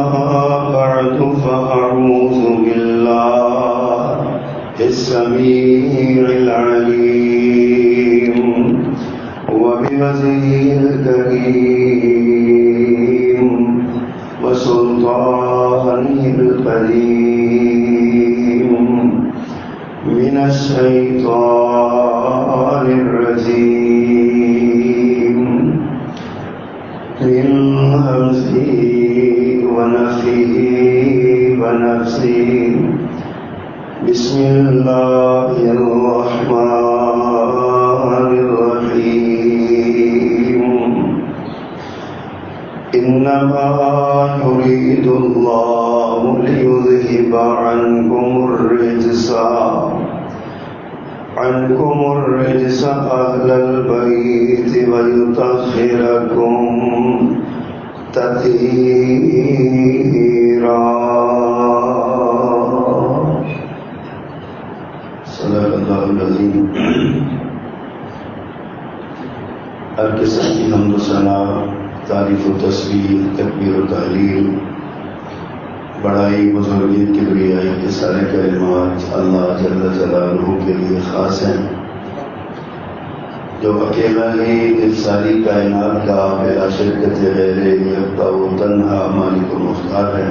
بعد فأعوذ بالله السميع العليم وبوجهه الكريم وسلطانه القديم من الشيطان الرجيم من همزه ونفخه ونفسه بسم الله الرحمن الرحيم إنما يريد الله ليذهب عنكم الرجس أهل البيت ويطهركم تطهيرا صدق اللہ العظیم. ہر قسم کی حمد و ثنا، تعریف و تسبیح، تکبیر و تحلیل، بڑائی، بزرگی، کبریائی کے سارے کلمات اللہ جل جلالہ کے لیے خاص ہیں، جو اکیلا ہی اس ساری کائنات کا بلا شرکت غیر یکتا و تنہا مالک و مختار ہے.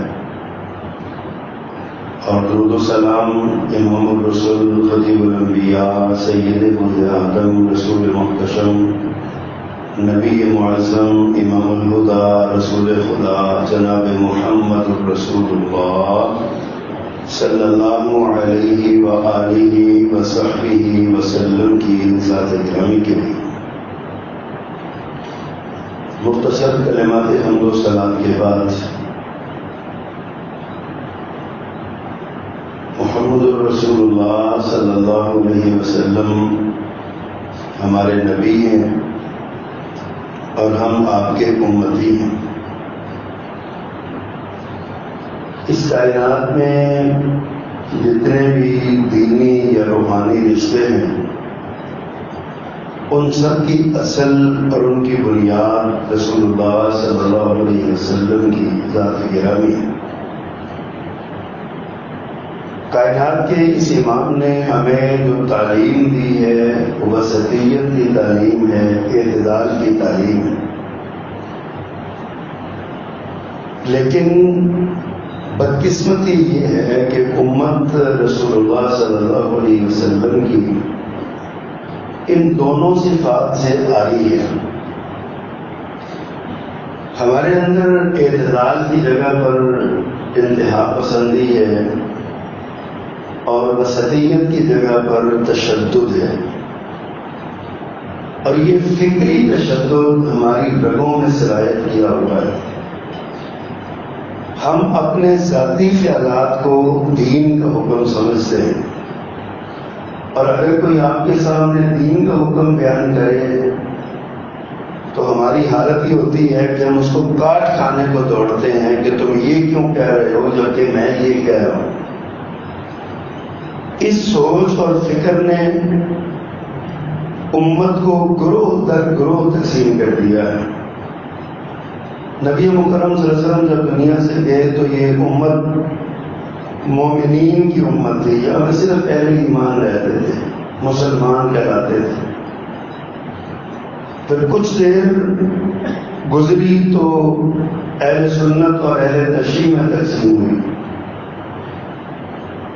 اور درود و سلام امام الرسول خطیب الانبیاء سید ولد آدم رسول محتشم نبی معظم امام الہدی رسول خدا جناب محمد رسول اللہ صلی اللہ علیہ وآلہ وصحبہ وسلم کی ذات گرامی کے لیے مختصر کلمات حمد و ثنا کے بعد محمد رسول اللہ صلی اللہ علیہ وسلم ہمارے نبی ہیں اور ہم آپ کے امتی ہیں. اس کائنات میں جتنے بھی دینی یا روحانی رشتے ہیں ان سب کی اصل اور ان کی بنیاد رسول اللہ صلی اللہ علیہ وسلم کی ذات گرامی ہے. کائنات کے اس امام نے ہمیں جو تعلیم دی ہے وہ وسطیت کی تعلیم ہے، اعتدال کی تعلیم ہے. لیکن بدقسمتی یہ ہے کہ امت رسول اللہ صلی اللہ علیہ وسلم کی ان دونوں صفات سے آئی ہے. ہمارے اندر اعتدال کی جگہ پر انتہا پسندی ہے اور وسطیت کی جگہ پر تشدد ہے، اور یہ فکری تشدد ہماری رگوں میں سرایت کیا ہوا ہے. ہم اپنے ذاتی خیالات کو دین کا حکم سمجھتے ہیں، اور اگر کوئی آپ کے سامنے دین کا حکم بیان کرے تو ہماری حالت یہ ہوتی ہے کہ ہم اس کو کاٹ کھانے کو دوڑتے ہیں کہ تم یہ کیوں کہہ رہے ہو جبکہ میں یہ کہہ رہا ہوں. اس سوچ اور فکر نے امت کو گروہ در گروہ تقسیم کر دیا ہے. نبی مکرم صلی اللہ علیہ وسلم جب دنیا سے گئے تو یہ امت مومنین کی امت تھی، یا صرف اہل ایمان رہتے تھے، مسلمان کہلاتے تھے. پھر کچھ دیر گزری تو اہل سنت اور اہل تشیع میں تقسیم ہوئی،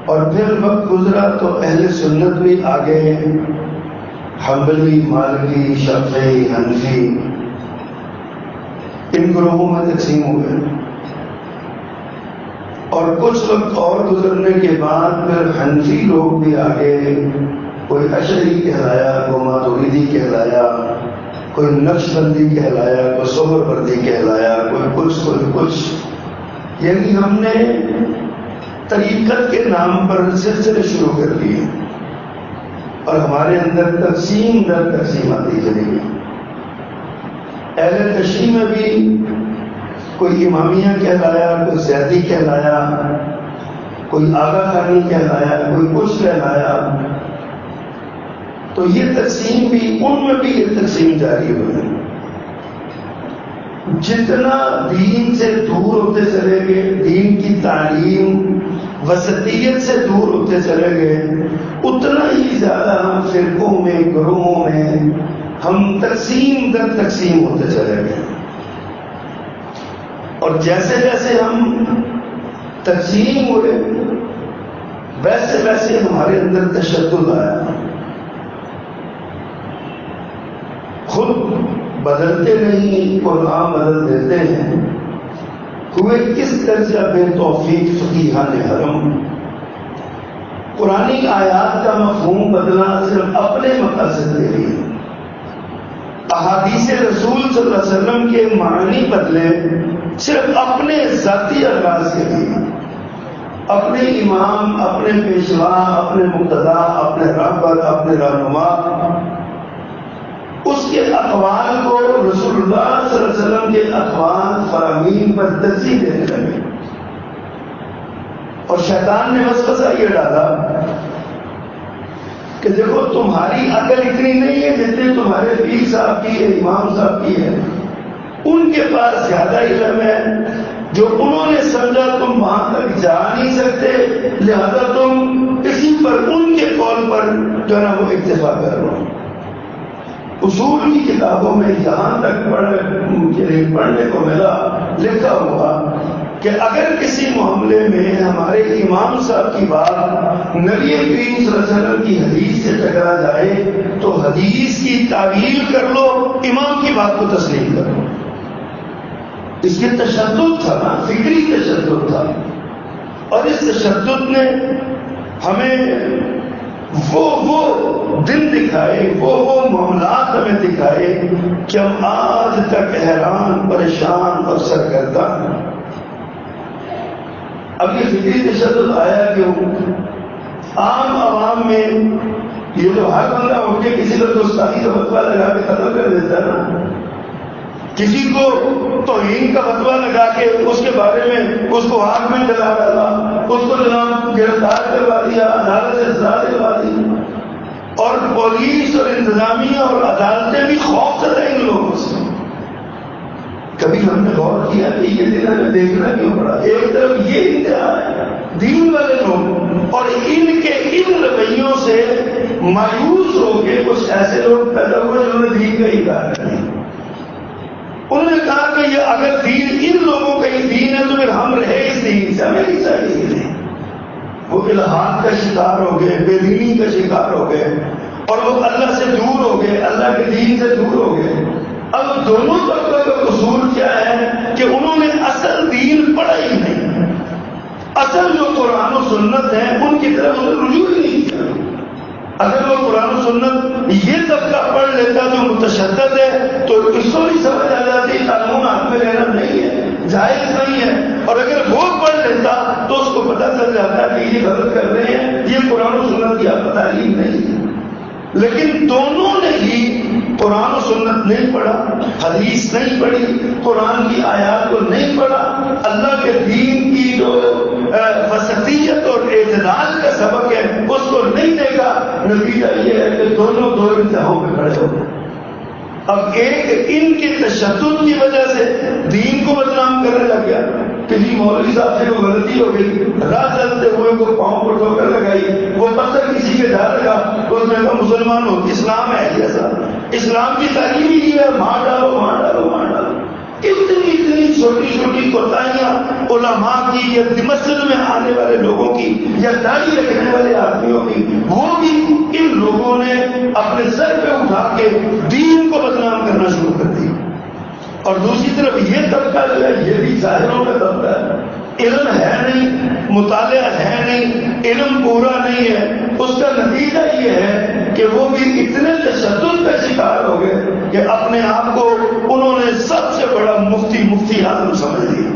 اور پھر وقت گزرا تو اہل سنت بھی آگے حنبلی، مالکی، شافعی، حنفی ان گروہوں میں تقسیم ہوئے. اور کچھ وقت اور گزرنے کے بعد پھر حنفی لوگ بھی آگے، کوئی اشعری کہلایا، کوئی ماتوریدی کہلایا، کوئی نقش بندی کہلایا، کوئی سہر بردی کہلایا، کوئی کچھ. یعنی ہم نے طریقت کے نام پر سلسلے شروع کر دیے اور ہمارے اندر تقسیم در تقسیم آتی چلی گئی. اہل تشیع میں بھی کوئی امامیہ کہلایا، کوئی زیدی کہلایا، کوئی آغا خانی کہلایا، کوئی کچھ کہلایا. تو یہ تقسیم بھی، ان میں بھی یہ تقسیم جاری ہوئی. جتنا دین سے دور ہوتے چلے گئے وسطیت سے دور ہوتے چلے گئے اتنا ہی زیادہ ہم فرقوں میں گروہوں میں ہم تقسیم در تقسیم ہوتے چلے گئے. اور جیسے جیسے ہم تقسیم ہوئے ویسے ویسے ہمارے اندر تشدد آیا. خود بدلتے نہیں قرآن بدل دیتے ہیں. ہوئے کس درجہ بے توفیق فقیہان حرم. قرآنی آیات کا مفہوم بدلنا صرف اپنے مقاصد کے لیے. احادیث رسول صلی اللہ علیہ وسلم کے معنی بدلے صرف اپنے ذاتی اغراض کے لیے. اپنے امام، اپنے پیشوا، اپنے مقتدا، اپنے رہبر، اپنے رہنما، اس کے اقوال کو رسول اللہ صلی اللہ علیہ وسلم کے اقوال فرامین پر ترجیح دینے لگے. اور شیطان نے وسوسہ یہ ڈالا کہ دیکھو تمہاری عقل اتنی نہیں ہے جتنی تمہارے پیر صاحب کی ہے، امام صاحب کی ہے. ان کے پاس زیادہ علم ہے، جو انہوں نے سمجھا تم وہاں تک جا نہیں سکتے، لہذا تم اسی پر ان کے قول پر جو ہے نا وہ اکتفا کر لو. اصول کی کتابوں میں یہاں تک پڑھنے کو ملا لکھا ہوا کہ اگر کسی معاملے میں ہمارے امام صاحب کی بات نبی کریم صلی اللہ علیہ وسلم کی حدیث سے ٹکرا جائے تو حدیث کی تعویل کر لو، امام کی بات کو تسلیم کر لو. اس کے تشدد تھا نا، فکری تشدد تھا. اور اس تشدد نے ہمیں وہ دن دکھائے، وہ معاملات ہمیں دکھائے کہ ہم آج تک حیران، پریشان اور سرگردہ ہیں. اب یہ فکری تشدد آیا کیوں؟ عام عوام میں یہ جو ہر بندہ ہو کے کسی کو گستاخی کا فتویٰ لگا کے ختم کر دیتا ہے نا، کسی کو توہین کا فتویٰ لگا کے اس کے بارے میں اس کو آگ میں جلا ڈالا، اس کو جناب گرفتار کروا دیا، عدالت سے سزا دلوا دی. اور پولیس اور انتظامیہ اور عدالتیں بھی خوف سے رہیں ان لوگوں سے. کبھی ہم نے غور کیا کہ یہ دن ہمیں دیکھنا کیوں پڑا؟ ایک طرف یہ انتہا ہے دین والے لوگ، اور ان کے ان رویوں سے مایوس ہو کے کچھ ایسے لوگ پیدا ہوئے جنہوں نے دین کا انکار کیا. انہوں نے کہا کہ یہ اگر دین ان لوگوں کا ہی دین ہے تو پھر ہم رہے اس دین سے، ہمیں نہیں چاہیے. وہ الہات کا شکار ہو گئے، بے دینی کا شکار ہو گئے، اور وہ اللہ سے دور ہو گئے، اللہ کے دین سے دور ہو گئے. اب دونوں طبقوں کا قصور کیا ہے کہ انہوں نے اصل دین پڑھا ہی نہیں. اصل جو قرآن و سنت ہے ان کی طرف انہیں رجوع ہی نہیں کیا. اگر وہ قرآن و سنت یہ طبقہ پڑھ لیتا جو متشدد ہے تو اس کو بھی سمجھ آ جاتی قانون ہاتھ میں لینا نہیں ہے، جائز نہیں ہے. اور اگر وہ پڑھ لیتا تو اس کو پتہ چل جاتا کہ یہ غلط کر رہے ہیں، یہ قرآن و سنت کی آپ تعلیم نہیں ہے. لیکن دونوں نے ہی قرآن و سنت نہیں پڑھا، حدیث نہیں پڑھی، قرآن کی آیات کو نہیں پڑھا، اللہ کے دین کی جو وسطیت اور اعتدال کا سبق ہے اس کو نہیں دیکھا. نتیجہ یہ ہے کہ دونوں دو انتہاؤں پہ کھڑے ہو گئے. اب ایک ان کے تشدد کی وجہ سے دین کو بدنام کرنے لگ گیا. کسی مولوی صاحب سے کوئی غلطی ہو گئی، راہ چلتے ہوئے کو پاؤں پر ٹھوکر لگائی، وہ پتھر کسی کے ڈال لگا تو اس نے کہا مسلمان ہو، اسلام ہے ایسا، اسلام کی تعلیم ہی ہے مار ڈالو مار ڈالو مار ڈالو. اتنی چھوٹی چھوٹی کوتاہیاں علماء کی یا مسجد میں آنے والے لوگوں کی یا داڑھی رکھنے والے آدمیوں کی، وہ بھی ان لوگوں نے اپنے سر پہ اٹھا کے دین کو بدنام کرنا شروع کر دی. اور دوسری طرف یہ طبقہ جو ہے یہ بھی ظاہروں کا طبقہ ہے، علم ہے نہیں، مطالعہ ہے نہیں، علم پورا نہیں ہے. اس کا نتیجہ یہ ہے کہ وہ بھی اتنے تشدد کا شکار ہو گئے کہ اپنے آپ کو انہوں نے سب سے بڑا مفتی اعظم سمجھ لیا.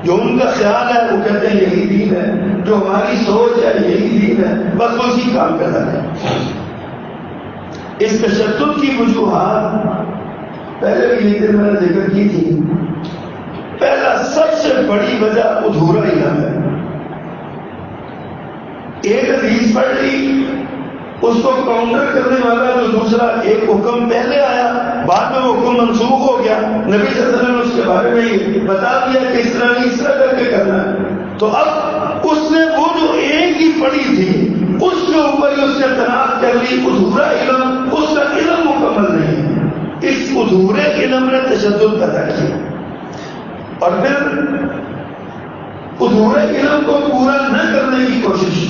جو ان کا خیال ہے وہ کہتے ہیں یہی دین ہے، جو ہماری سوچ ہے یہی دین ہے، بس اسی کام کرنا ہے. اس تشدد کی وجوہات پہلے بھی ایک دن میں نے ذکر کی تھی. پہلا سب سے بڑی وجہ ادھورا علم ہے. ایک حدیث پڑھ لی، اس کو کاؤنٹر کرنے والا جو دوسرا ایک حکم پہلے آیا، بعد میں وہ حکم منسوخ ہو گیا، نبی صلی اللہ علیہ وسلم نے اس کے بارے میں بتا دیا کہ اس طرح نہیں اس طرح کر کے کرنا ہے. تو اب اس نے وہ جو تشدد پیدا کیا، اور پھر حضور علم کو پورا نہ کرنے کی کوشش،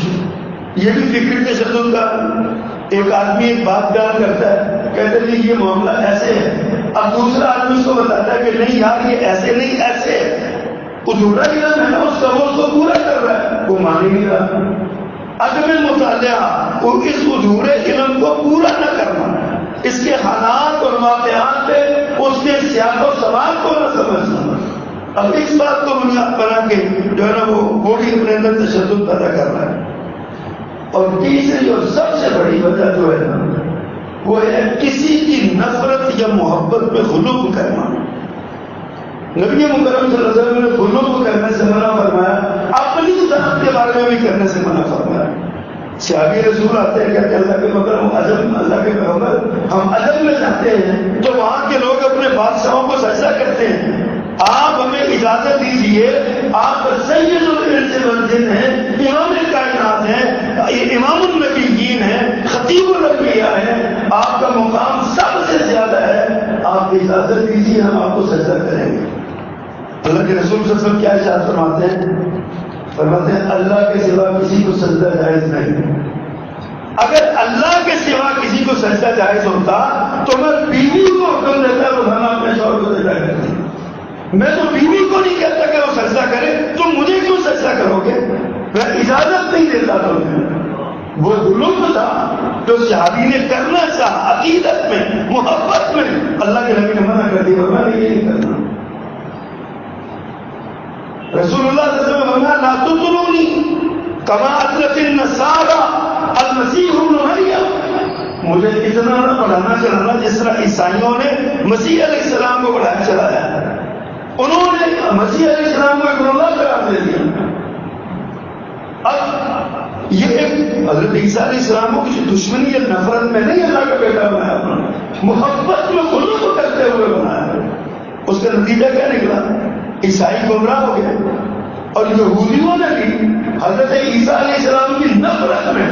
یہ بھی فکری تشدد کا۔ ایک آدمی ایک بات بیان کرتا ہے، کہتے ہیں یہ معاملہ ایسے ہے، اب دوسرا آدمی اس کو بتاتا ہے کہ نہیں یار یہ ایسے نہیں ایسے ہے، حضور علم ہے نا اس کا، وہ اس کو پورا کر رہا ہے، وہ مان ہی نہیں رہا۔ عدم مطالعہ، وہ اس حضور علم کو پورا نہ کرنا، اس کے حالات اور واقعات پہ اس کے سیاق و سوال کو نہ سمجھنا، اب اس بات کو بنیاد بنا کے جو ہے نا وہ بھی اپنے اندر تشدد پیدا کر رہا ہے۔ اور تیسری جو سب سے بڑی وجہ جو ہے نا وہ ہے کسی کی نفرت یا محبت میں غلو کرنا۔ نبی مکرم صلی اللہ علیہ وسلم نے غلو کرنے سے منع فرمایا، اپنی ذات کے بارے میں بھی کرنے سے منع فرمایا۔ صحابی رسول آتے ہیں کہتے ہیں اللہ کے مکرم عجب، اللہ کے پیغمبر ہم عجب میں جاتے ہیں تو وہاں کے لوگ اپنے بادشاہوں کو سجدہ کرتے ہیں، آپ ہمیں اجازت دیجیے، آپ سید الانس والجن ہیں، امام کائنات ہیں، امام النبیین ہیں، خطیب الانبیاء ہیں، آپ کا مقام سب سے زیادہ ہے، آپ اجازت دیجیے ہم آپ کو سجدہ کریں گے۔ اللہ کے رسول صلی اللہ علیہ وسلم کیا ارشاد فرماتے ہیں؟ فرماتے ہیں اللہ کے سوا کسی کو سجدہ جائز نہیں۔ اگر اللہ کے سوا کسی کو سجدہ جائز ہوتا تو میں بیوی کو حکم دیتا روزانہ اپنے شوہر کو سجدہ کرتی، میں تو بیوی کو نہیں کہتا کہ وہ سجدہ کرے، تم مجھے کیوں سجدہ کرو گے؟ میں اجازت نہیں دیتا تمہیں۔ وہ ظلم تھا جو صحابی نے کرنا چاہا، عقیدت میں، محبت میں، اللہ کے نبی نے منع کر دیا، میں نے یہ نہیں کرنا۔ رسول اللہ صلی اللہ علیہ وسلم نے لا تطرونی کما اطرت النصارى المسیح ابن مریم، مجھے اتنا نہ پڑھانا چلانا جس طرح عیسائیوں نے مسیح علیہ السلام کو پڑھایا چلایا، انہوں نے مسیح علیہ السلام کو ابن اللہ قرار دے دیا۔ اب یہ ایک حضرت عیسیٰ علیہ السلام کو کسی دشمنی یا نفرت میں نہیں اللہ کا بیٹا بنایا، محبت میں غلو کرتے ہوئے بنایا۔ اس کا نتیجہ کیا نکلا؟ عیسائی گمراہ ہو گئے، اور یہودیوں نے بھی حضرت عیسیٰ علیہ السلام کی نفرت میں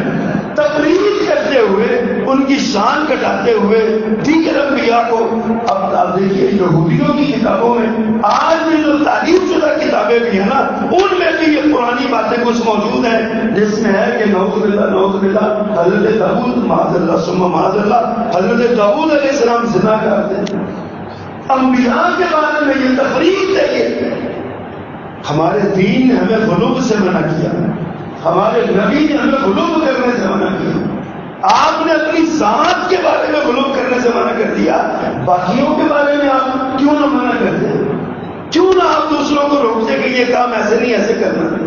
تقریر کرتے ہوئے، ان کی شان گھٹاتے ہوئے دیگر انبیاء کو، اب آپ دیکھیے یہودیوں کی کتابوں میں آج بھی جو تعریف شدہ کتابیں بھی ہیں نا، ان میں بھی یہ پرانی باتیں کچھ موجود ہیں، جس میں ہے کہ نعوذ باللہ حضرت داؤد معاذ اللہ ثم معاذ اللہ، حضرت داؤد علیہ السلام زنا کرتے تھے۔ انبیاء کے بارے میں یہ تقریر چاہیے۔ ہمارے دین نے ہمیں غلو سے منع کیا، ہمارے نبی نے ہمیں غلو کرنے سے منع کیا۔ آپ نے اپنی ذات کے بارے میں غلو کرنے سے منع کر دیا، باقیوں کے بارے میں آپ کیوں نہ منع کرتے؟ کیوں نہ آپ دوسروں کو روکتے کہ یہ کام ایسے نہیں ایسے کرنا؟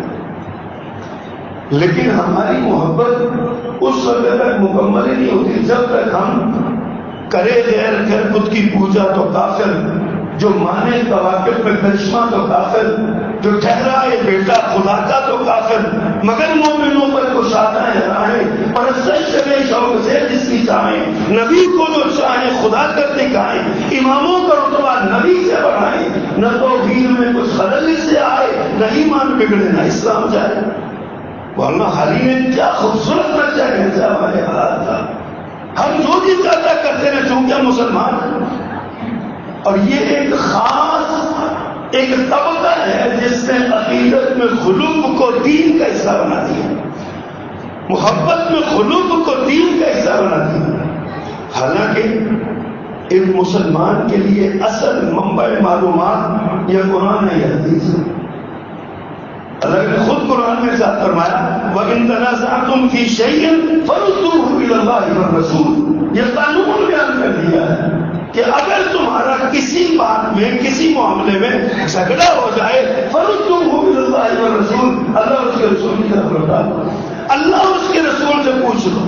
لیکن ہماری محبت اس وقت تک مکمل ہی نہیں ہوتی جب تک ہم کرے غیر غیر بت کی پوجا تو کافر، جو مانے کواکب میں کرشمہ تو کافر، جو ٹھہرائے بیٹا خدا کا تو کافر، مگر مومنوں پر کشادہ راہیں، پرستش کرے شوق سے جس کی چاہیں، نبی کو جو چاہیں خدا کر دکھائیں، اماموں کا رتبہ نبی سے بڑھائیں، نہ تو دین میں کچھ خلل اس سے آئے، نہ ایمان بگڑے نہ اسلام جائے۔ ورنہ حالی نے کیا خوبصورت بچہ کہتا ہمارے حالات کا، ہم جو بھی زیادہ کرتے ہیں چونکہ مسلمان ہیں۔ اور یہ ایک خاص ایک طبقہ ہے جس نے عقیدت میں غلو کو دین کا حصہ بنا دیا، محبت میں غلو کو دین کا حصہ بنا دیا۔ حالانکہ ایک مسلمان کے لیے اصل منبع معلومات یہ قرآن ہے، یہ حدیث ہے۔ اللہ نے خود قرآن میں ارشاد فرمایا وَإِن تَنَازَعْتُمْ فِي شَيْءٍ فَرُدُّوهُ إِلَى اللَّهِ وَالرَّسُولِ، یہ قانون بیان کر دیا ہے کہ اگر تمہارا کسی بات میں کسی معاملے میں جھگڑا ہو جائے فَرُدُّوهُ إِلَى اللَّهِ وَالرَّسُولِ، اللہ اس کے رسول کی طرف لوٹا دو، اللہ اس کے رسول سے پوچھ لو۔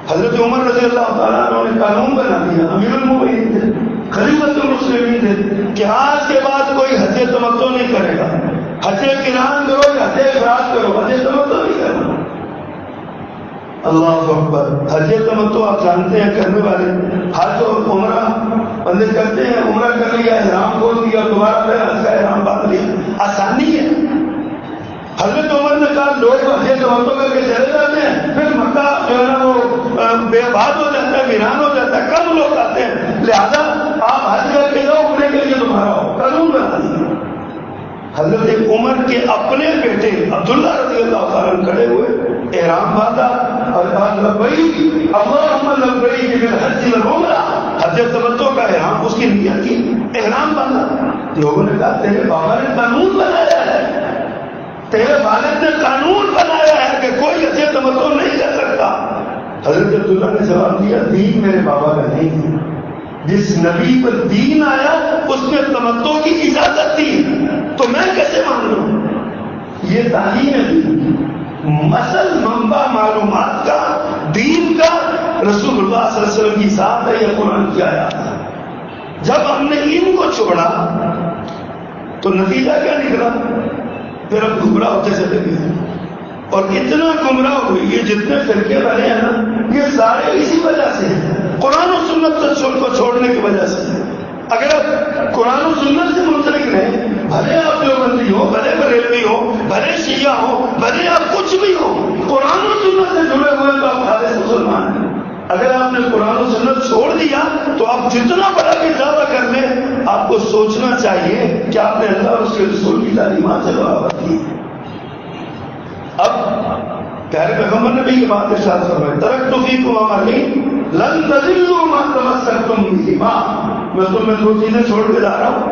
حضرت عمر رضی اللہ تعالیٰ عنہ نے قانون بنا دیا، امیر المؤمنین تھے، خلیفۃ المسلمین تھے، کہ آج کے بعد کوئی حج تمتع نہیں کرے گا، حج قران کرو یا حج افراد کرو، حج تمتع نہیں کرنا۔ اللہ اکبر، حج تمتع آپ جانتے ہیں کرنے والے حج اور عمرہ بندے کرتے ہیں، عمرہ کر لیا، احرام کھول دیا، دوبارہ پھر حج کا احرام باندھ لیا، آسانی ہے۔ حضرت عمر نے کہا لوگ حج تمتع کر کے چلے جاتے ہیں، پھر مکہ جو ہے نا وہ بے آباد ہو جاتا ہے، ویران ہو جاتا ہے، کم لوگ آتے ہیں، لہذا آپ حج کر کے جاؤ، عمرے کے لیے تمہارا ہو، قانون بنا دیا۔ حضرت عمر کے اپنے بیٹے عبداللہ رضی اللہ عنہ کھڑے ہوئے، احرام باندھا اور کہا لبیک اللہم لبیک بالحج والعمرہ، حج تمتع کا احرام اس کی نیت کی، احرام باندھا۔ لوگوں نے کہا تیرے بابا نے قانون بنایا ہے، تیرے والد نے قانون بنایا ہے کہ کوئی حج تمتع نہیں کر سکتا۔ حضرت عبداللہ نے جواب دیا دین میرے بابا کا نہیں ہے، جس نبی پر دین آیا اس نے تمتع کی اجازت دی، تو میں کیسے مان لوں؟ یہ تعلیم ہے، اصل منبع معلومات کا، دین کا رسول اللہ صلی اللہ علیہ وسلم کی ذات ہے یا قرآن کی آیات ہے۔ جب ہم نے ان کو چھوڑا تو نتیجہ کیا نکلا؟ پھر اب گمراہ ہوتے چلے گئے، اور اتنا گمراہ ہوئی، یہ جتنے فرقے بنے ہیں نا یہ سارے اسی وجہ سے ہیں، قرآن و سنت کو چھوڑنے کی وجہ سے۔ اگر آپ قرآن و سنت سے منسلک رہیں، بھلے آپ دیوبندی ہو، بھلے بریلوی ہو، بھلے شیعہ ہو، بھلے آپ کچھ بھی ہو، قرآن و سنت سے جڑے ہوئے تو آپ خالص مسلمان ہیں۔ اگر آپ نے قرآن و سنت چھوڑ دیا تو آپ جتنا بڑا بھی دعویٰ کر لیں، آپ کو سوچنا چاہیے کہ آپ نے اللہ اور اس کے رسول کی تعلیمات سے برابر کی۔ اب پیارے پیغمبر نے بھی یہ بات ارشاد فرمائی، ترکت فیکم امرین لن تضلوا ما تمسکتم بہما، میں تمہیں دو چیزیں چھوڑ کے جا رہا ہوں،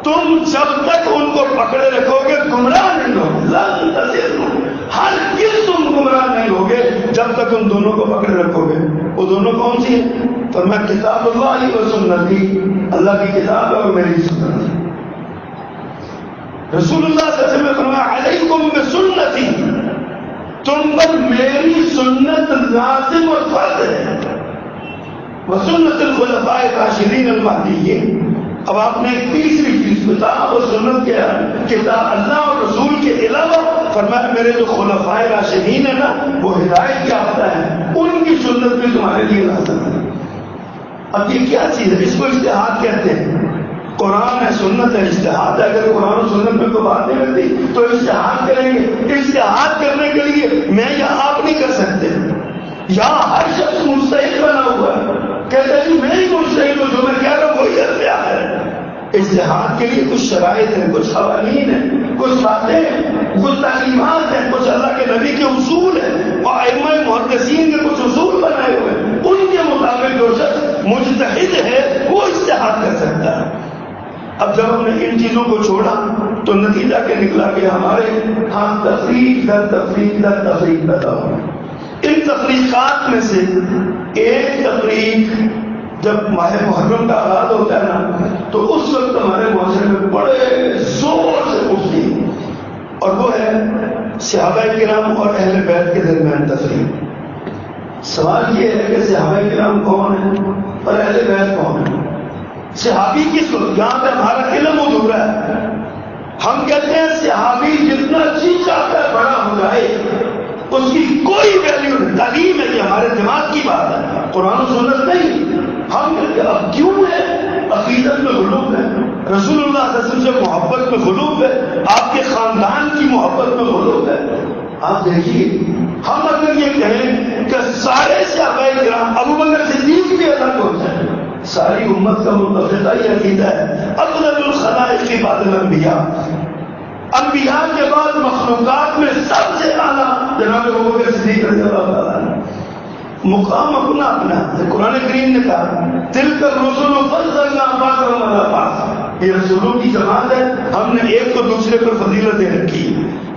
تم جب تک ان کو پکڑے رکھو گے گمراہ نہیں ہوگے، لن تضلوا، ہرگز تم گمراہ نہیں ہوگے جب تک ان دونوں کو پکڑے رکھو گے۔ وہ دونوں کون سی ہیں؟ تو میں کتاب اللہ و سنتی، اللہ کی کتاب اور میری سنت۔ رسول اللہ صلی اللہ علیہ وسلم نے فرمایا علیکم بسنتی، تم پر میری سنت لازم اور فرض ہے، وسنت الخلفاء الراشدین المہدیین۔ اب آپ نے ایک تیسری چیز کتاب اور سنت کے کتاب اللہ اور رسول کے علاوہ فرمایا میرے جو خلفاء راشدین ہیں نا وہ ہدایت یافتہ ہیں، ان کی سنت بھی تمہارے لیے لازم ہے۔ اب یہ کیا چیز ہے؟ اس کو اجتہاد کہتے ہیں۔ قرآن ہے، سنت ہے، اجتہاد ہے۔ اگر قرآن و سنت میں کوئی بات نہیں کرتی تو اجتہاد کریں گے۔ اجتہاد کرنے کے لیے میں یا آپ نہیں کر سکتے، یہاں ہر شخص مجتہد بنا ہوا ہے، کہتے ہیں میں ہی مجتہد ہوں، جو میں کہہ رہا ہوں وہی اختیار ہے۔ اجتہاد کے لیے کچھ شرائط ہیں، کچھ قوانین ہیں، کچھ باتیں ہیں، کچھ تعلیمات ہیں، کچھ اللہ کے نبی کے اصول ہیں، اور ائمہ محدثین کے کچھ اصول بنائے ہوئے ہیں، ان کے مطابق جو شخص مجتہد ہے وہ اجتہاد کر سکتا ہے۔ اب جب ہم نے ان چیزوں کو چھوڑا تو نتیجہ کیا نکلا کہ ہمارے ہاں تفریق در پیدا ہو۔ ان تفریقات میں سے ایک تفریق جب ماہ محرم کا آغاز ہوتا ہے نا تو اس وقت ہمارے معاشرے میں بڑے زور سے اٹھتی ہے، اور وہ ہے صحابہ کرام اور اہل بیت کے درمیان تفریق۔ سوال یہ ہے کہ صحابہ کرام کون ہیں اور اہل بیت کون ہیں؟ صحابی کس وقت؟ یہاں پہ ہمارا علم ادھورا ہے۔ ہم کہتے ہیں صحابی جتنا چاہتا ہے بڑا ہو جائے اس کی کوئی ویلیو نہیں، تعلیم ہے، یہ ہمارے دماغ کی بات ہے، قرآن و سنت نہیں۔ ہم کہتے ہیں اب کیوں ہے؟ عقیدت میں غلوب ہے، رسول اللہ صلی اللہ علیہ وسلم سے محبت میں غلوب ہے، آپ کے خاندان کی محبت میں غلوب ہے۔ آپ دیکھیے ہم اگر یہ کہیں کہ سارے صحابہ کرام، ابو بکر صدیق بھی الگ ہوتے ہیں، ساری امت کا متفقہ یہ عقیدہ ہے افضل الخلائق بعد الانبیاء، انبیاء کے بعد مخلوقات میں سب سے اعلیٰ جناب ابو بکر صدیق رضی اللہ تعالیٰ عنہ۔ مقام اپنا اپنا ہے، قرآن کریم نے کہا تلک الرسل فضلنا بعضهم علی بعض، یہ رسولوں کی جماعت ہے، ہم نے ایک کو دوسرے پر فضیلتیں رکھی،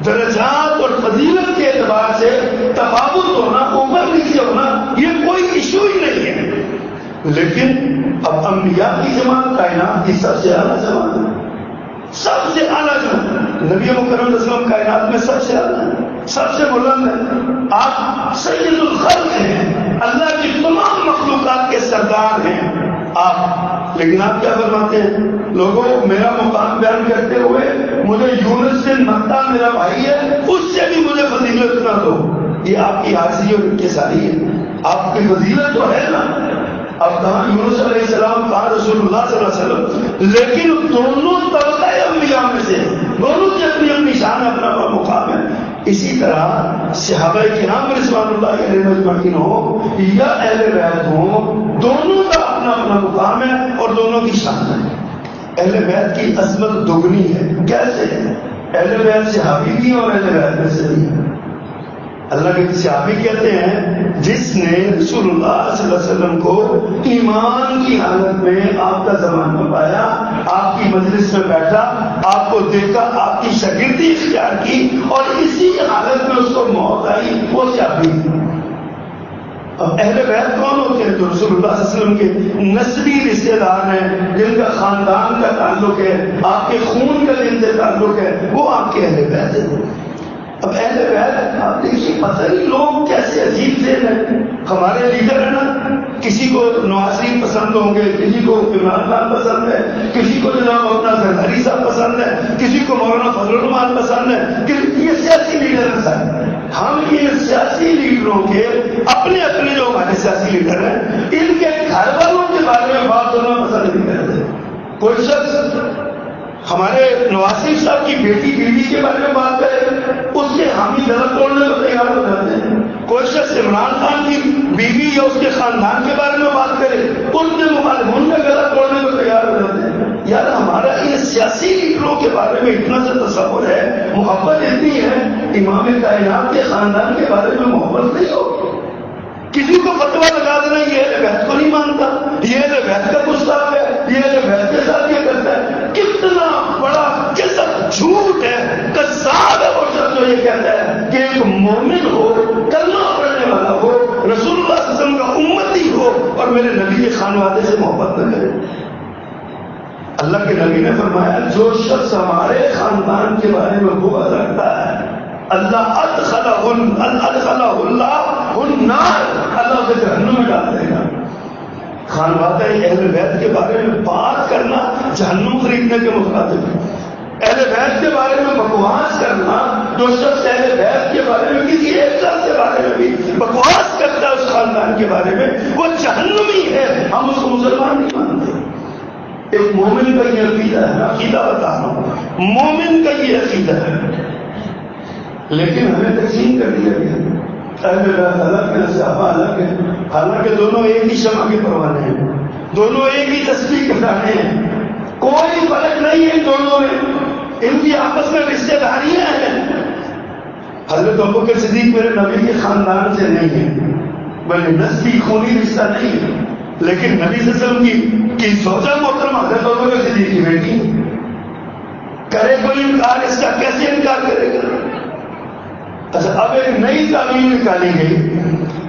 درجات اور فضیلت کے اعتبار سے تفاوت ہونا، اوپر نیچے ہونا یہ کوئی ایشو ہی نہیں ہے۔ لیکن اب انبیاء کی جماعت کائنات کی سب سے اعلیٰ جماعت ہے، سب سے اعلیٰ جماعت، نبی مکرم صلی اللہ علیہ وسلم کائنات میں سب سے اعلیٰ ہے، سب سے بلند ہے، آپ سید الخلق ہیں، اللہ کی تمام مخلوقات کے سردار ہیں آپ۔ لیکن آپ کیا فرماتے ہیں؟ لوگوں میرا مقام بیان کرتے ہوئے مجھے یونس بن متا میرا بھائی ہے، اس سے بھی مجھے فضیلت نہ دو۔ یہ آپ کی عاجزی اور انکساری ہے، آپ کی فضیلت تو ہے نا، اب کہاں یونس علیہ السلام، کہاں رسول اللہ صلی اللہ علیہ وسلم، لیکن دونوں طبقہ انبیاء میں سے دونوں کی اپنی اپنی شان، اپنا اپنا مقام ہے۔ اسی طرح صحابہ کرام رضوان اللہ علیہ مجمعین ہو یا اہل بیت ہوں، دونوں کا اپنا اپنا مقام ہے اور دونوں کی شان ہے۔ اہل بیت کی عظمت دگنی ہے۔ کیسے؟ اہل بیت صحابی بھی اور اہل بیت میں سے بھی۔ اللہ کے صحابی کہتے ہیں جس نے رسول اللہ صلی اللہ علیہ وسلم کو ایمان کی حالت میں آپ کا زمانہ پایا، آپ کی مجلس میں بیٹھا، آپ کو دیکھا، آپ کی شاگردی اختیار کی اور اسی حالت میں اس کو موت آئی، وہ صحابی۔ اب اہل بیت کون ہوتے ہیں؟ جو رسول اللہ صلی اللہ علیہ وسلم کے نسبی رشتے دار ہیں، جن کا خاندان کا تعلق ہے، آپ کے خون کا جن سے تعلق ہے، وہ آپ کے اہل بیت ہیں۔ اب اہل بیت آپ دیکھیے پتہ نہیں لوگ کیسے عجیب سے ہیں۔ ہمارے لیڈر ہیں نا، کسی کو نواز شریف پسند ہوں گے، کسی کو عمران خان پسند ہے، کسی کو جناب اپنا زرداری صاحب پسند ہے، کسی کو مولانا فضل الرحمان پسند ہے، یہ سیاسی لیڈر ہیں سارے۔ ہم ان سیاسی لیڈروں کے اپنے اپنے جو ہمارے سیاسی لیڈر ہیں، ان کے گھر والوں کے بارے میں بات کرنا پسند نہیں کرتے۔ کوئی شخص ہمارے نواز شریف صاحب کی بیٹی بیوی کے بارے میں بات کرے، اس کے حامی گلا توڑنے کو تیار ہو جاتے ہیں۔ کوئی شخص عمران خان کی بیوی یا اس کے خاندان کے بارے میں بات کرے، ان کے مخالفین کا گلا توڑنے کو تیار ہو جاتے ہیں۔ یار ہمارا ان سیاسی لیڈروں کے بارے میں اتنا سا تصور ہے، محبت اتنی ہے، امام کائنات کے خاندان کے بارے میں محبت نہیں ہو۔ کسی کو فتویٰ لگا دینا یہ اہل بیت کو نہیں مانتا، یہ اہل بیت کا گستاخ ہے، یہ اہل بیت کے ساتھ یہ کرتا ہے۔ کتنا بڑا کذب، جھوٹ ہے، کذاب ہے وہ شخص جو یہ کہتا ہے کہ ایک مومن ہو، کلمہ پڑھنے والا ہو، رسول اللہ صلی اللہ علیہ وسلم کا امتی ہو اور میرے نبی کے خانوادے سے محبت نہ کرے۔ اللہ کے نبی نے فرمایا جو شخص ہمارے خاندان کے بارے میں بغض رکھتا ہے، اللہ ادخلہ اللہ النار، اللہ اسے جہنم میں ڈال دے گا۔ خانوادہ اہل بیت کے بارے میں بات کرنا جہنم خریدنے کے مترادف ہے۔ اہل بیت کے بارے میں بکواس کرنا، جو شخص اہل بیت کے بارے میں کسی ایک شخص کے بارے میں بھی بکواس کرتا ہے اس خاندان کے بارے میں، وہ جہنمی ہے، ہم اس کو مسلمان نہیں مانتے۔ ایک مومن کا یہ عقیدہ ہے، عقیدہ بتا رہا ہوں، مومن کا یہ عقیدہ ہے، لیکن ہمیں تقسیم کر دیا گیا۔ اہل بیت الگ ہے، صحابہ الگ ہے، حالانکہ دونوں ایک ہی شمع کے پروانے ہیں، دونوں ایک ہی تسبیح کے دانے ہیں، کوئی فرق نہیں ہے ان دونوں میں، ان کی آپس میں رشتے داریاں ہیں۔ حضرت ابوبکر صدیق میرے نبی کے خاندان سے نہیں ہے، بلکہ نسبی خونی رشتہ نہیں ہے، لیکن نبی صلی اللہ علیہ وسلم کی زوجہ محترمہ حضرت ابوبکر صدیق کی بیٹی، کرے کوئی انکار اس کا، کیسے انکار کرے گا؟ اچھا اب ایک نئی تعلیم نکالی گئی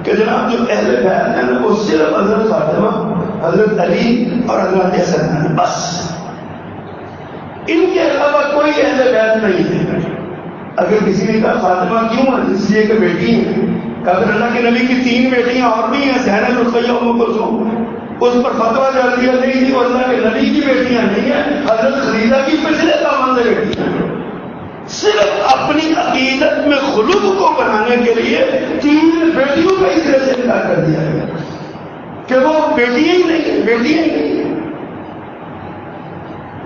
کہ جناب جو اہل بیت ہیں وہ صرف حضرت فاطمہ، حضرت علی اور حضرت حسن ہیں، بس ان کے علاوہ کوئی اہل بیت نہیں ہے۔ اگر کسی نے کہا فاطمہ کیوں ہے؟ اس لیے کہ بیٹی ہیں۔ اگر اللہ کے نبی کی 3 بیٹیاں اور بھی ہیں، زینب، رقیہ، ام کلثوم، اس پر فتویٰ ڈال دیا نہیں جی وہ اللہ کے نبی کی بیٹیاں نہیں ہیں، حضرت خدیجہ کی پچھلے دامن سے بیٹیاں ہیں۔ صرف اپنی عقیدت میں خلوق کو بنانے کے لیے 3 بیٹیوں کا اس طرح سے انکار کر دیا گیا کہ وہ بیٹیاں ہی نہیں، بیٹیاں ہی نہیں۔